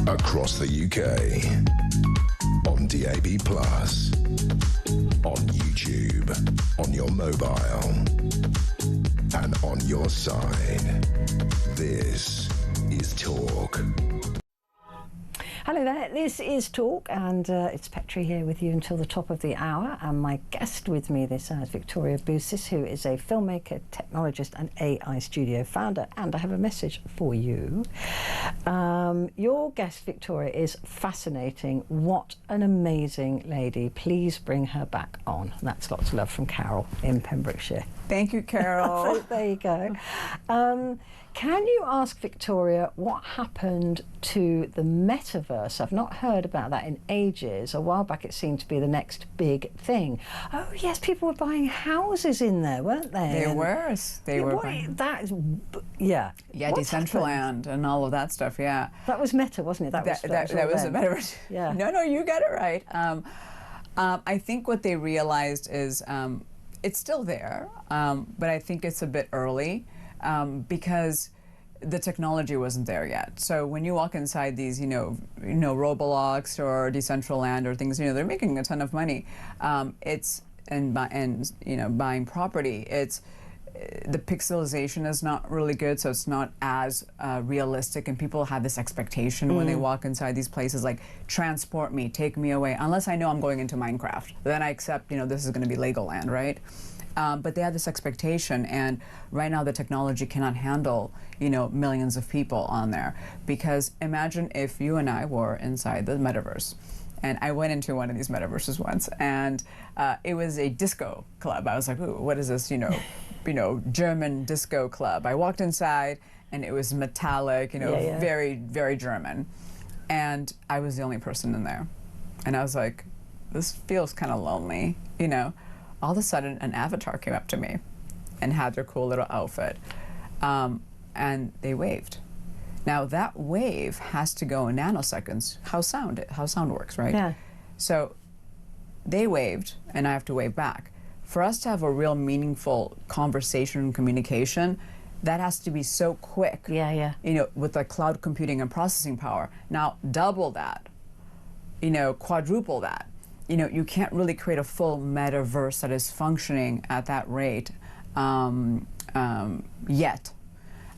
Across the UK, on DAB+, on YouTube, on your mobile, and on your side. This is Talk. Hello there, this is Talk, and it's Petrie here with you until the top of the hour, and my guest with me this hour is Victoria Bousis, who is a filmmaker, technologist and AI studio founder, and I have a message for you. Your guest, Victoria, is fascinating. What an amazing lady. Please bring her back on. That's lots of love from Carol in Pembrokeshire. Thank you, Carol. So there you go. Can you ask Victoria what happened to the metaverse? I've not heard about that in ages. A while back it seemed to be the next big thing. Oh yes, people were buying houses in there, weren't they? They were. They were. That is, yeah. Yeah, Decentraland and all of that stuff. Yeah. That was Meta, wasn't it? That was a metaverse. Yeah. No, you got it right. I think what they realized is it's still there, but I think it's a bit early because the technology wasn't there yet. So when you walk inside these, Roblox or Decentraland or things, they're making a ton of money. Buying property, the pixelization is not really good, so it's not as realistic, and people have this expectation when they walk inside these places, like, transport me, take me away, unless I know I'm going into Minecraft. Then I accept, this is going to be Legoland, right? But they have this expectation, and right now the technology cannot handle, millions of people on there. Because imagine if you and I were inside the metaverse. And I went into one of these metaverses once, and it was a disco club. I was like, ooh, what is this, German disco club? I walked inside, and it was metallic, very, very German. And I was the only person in there. And I was like, this feels kind of lonely, All of a sudden, an avatar came up to me and had their cool little outfit. And they waved. Now that wave has to go in nanoseconds. How sound works, right? Yeah. So they waved, and I have to wave back. For us to have a real meaningful conversation and communication, that has to be so quick. Yeah. With the cloud computing and processing power. Now double that, quadruple that. You can't really create a full metaverse that is functioning at that rate yet.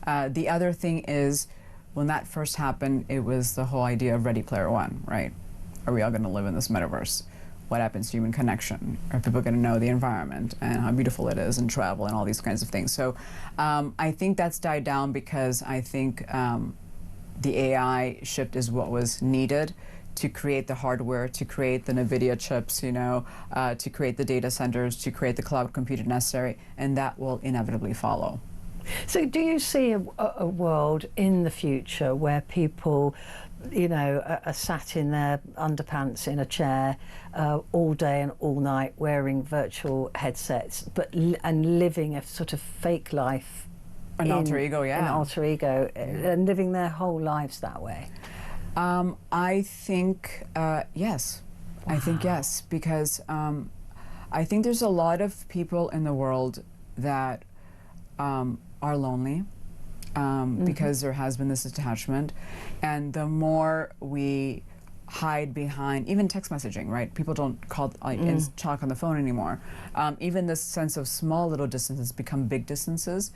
The other thing is, when that first happened, it was the whole idea of Ready Player One, right? Are we all going to live in this metaverse? What happens to human connection? Are people going to know the environment and how beautiful it is and travel and all these kinds of things? So I think that's died down because I think the AI shift is what was needed to create the hardware, to create the NVIDIA chips, to create the data centers, to create the cloud computing necessary, and that will inevitably follow. So do you see a world in the future where people, are sat in their underpants in a chair all day and all night wearing virtual headsets, and living a sort of fake life? An alter ego, yeah. An alter ego, and living their whole lives that way? I think yes. Wow. I think yes, because I think there's a lot of people in the world that are lonely because there has been this attachment, and the more we hide behind even text messaging, right? People don't call and talk on the phone anymore. Even this sense of small little distances become big distances,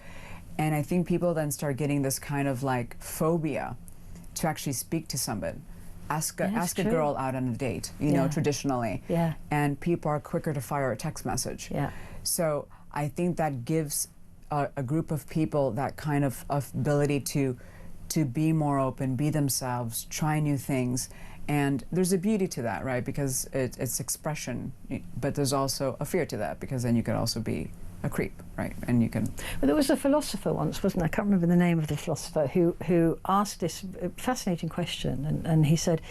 and I think people then start getting this kind of like phobia to actually speak to somebody. Ask a girl out on a date, traditionally. Yeah. And people are quicker to fire a text message. Yeah. So I think that gives a group of people that kind of ability to be more open, be themselves, try new things. And there's a beauty to that, right? Because it's expression, but there's also a fear to that, because then you could also be a creep, right? And you can... Well, there was a philosopher once, wasn't there? I can't remember the name of the philosopher, who asked this fascinating question, and he said,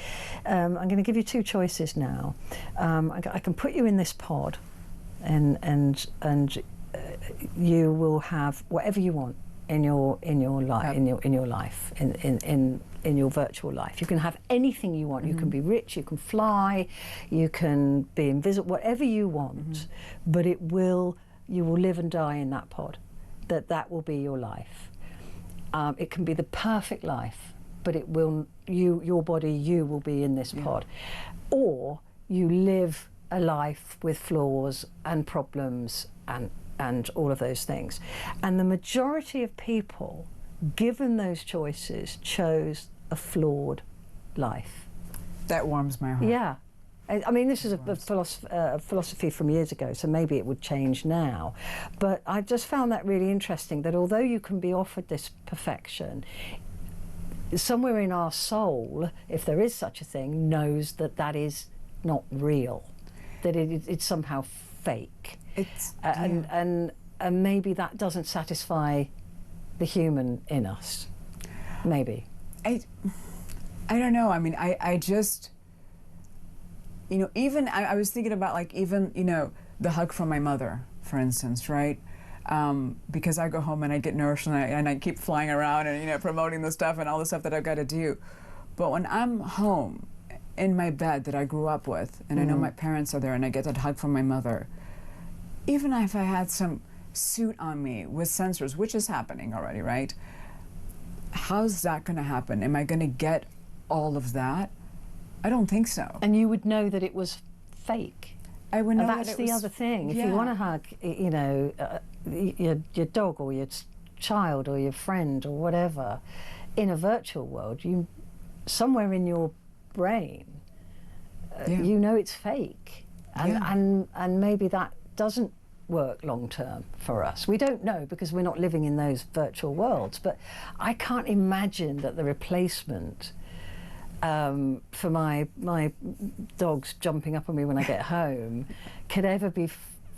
I'm going to give you two choices now. I can put you in this pod, and you will have whatever you want in your life, in your virtual life. You can have anything you want. You can be rich, you can fly, you can be invisible, whatever you want, but you will live and die in that pod. That will be your life. It can be the perfect life, but it will your body, you will be in this pod. Or you live a life with flaws and problems and all of those things. And the majority of people, given those choices, chose a flawed life. That warms my heart. Yeah. I mean, this is a philosophy from years ago, so maybe it would change now. But I just found that really interesting, that although you can be offered this perfection, somewhere in our soul, if there is such a thing, knows that that is not real, that it's somehow fake. And maybe that doesn't satisfy the human in us. Maybe. I don't know. I mean, I just... even I was thinking about, like, even, the hug from my mother, for instance, right? Because I go home and I get nourished and I keep flying around and, promoting the stuff and all the stuff that I've got to do. But when I'm home in my bed that I grew up with, and I know my parents are there, and I get that hug from my mother, even if I had some suit on me with sensors, which is happening already, right? how's that going to happen? Am I going to get all of that? I don't think so. And you would know that it was fake. I would know And that that's it the was- other thing. If yeah. you want to hug, you know, your dog or your child or your friend or whatever, in a virtual world, you somewhere in your brain, Yeah. you know it's fake, and, Yeah. and maybe that doesn't work long term for us. We don't know because we're not living in those virtual worlds. But I can't imagine that the replacement for my dogs jumping up on me when I get home could ever be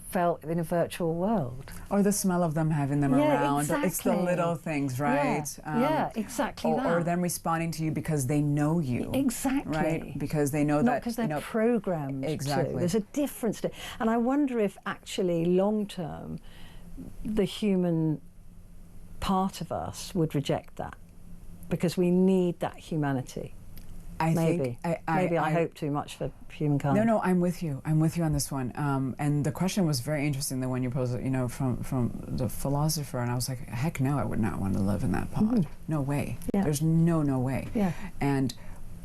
felt in a virtual world. Or the smell of them having them Yeah, around. It's the exactly. little things, right? Yeah, exactly that. Or them responding to you because they know you. Exactly. Right? Because they know Not that. because they're you know, programmed Exactly. to. There's a difference. And I wonder if actually long term the human part of us would reject that, because we need that humanity. I Maybe. think Maybe I hope too much for humankind. No, I'm with you. I'm with you on this one. And the question was very interesting, the one you posed, you know, from the philosopher, and I was like, heck no, I would not want to live in that pod. No way. Yeah. There's no way. Yeah. And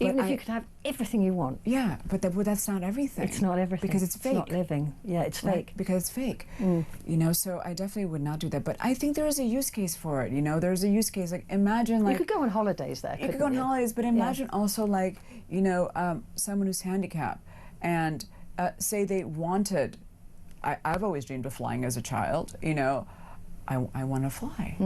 Even but if you could have everything you want. yeah, but that's not everything. It's not everything. because it's fake. It's not living. Yeah, it's Right? fake. Because it's fake. You know, so I definitely would not do that. But I think there is a use case for it. You know, there's a use case. Like, imagine, like, You could go on holidays there. you could go on couldn't you? holidays, but imagine also, like, you know, someone who's handicapped, and say they wanted. I've always dreamed of flying as a child. You know, I want to fly.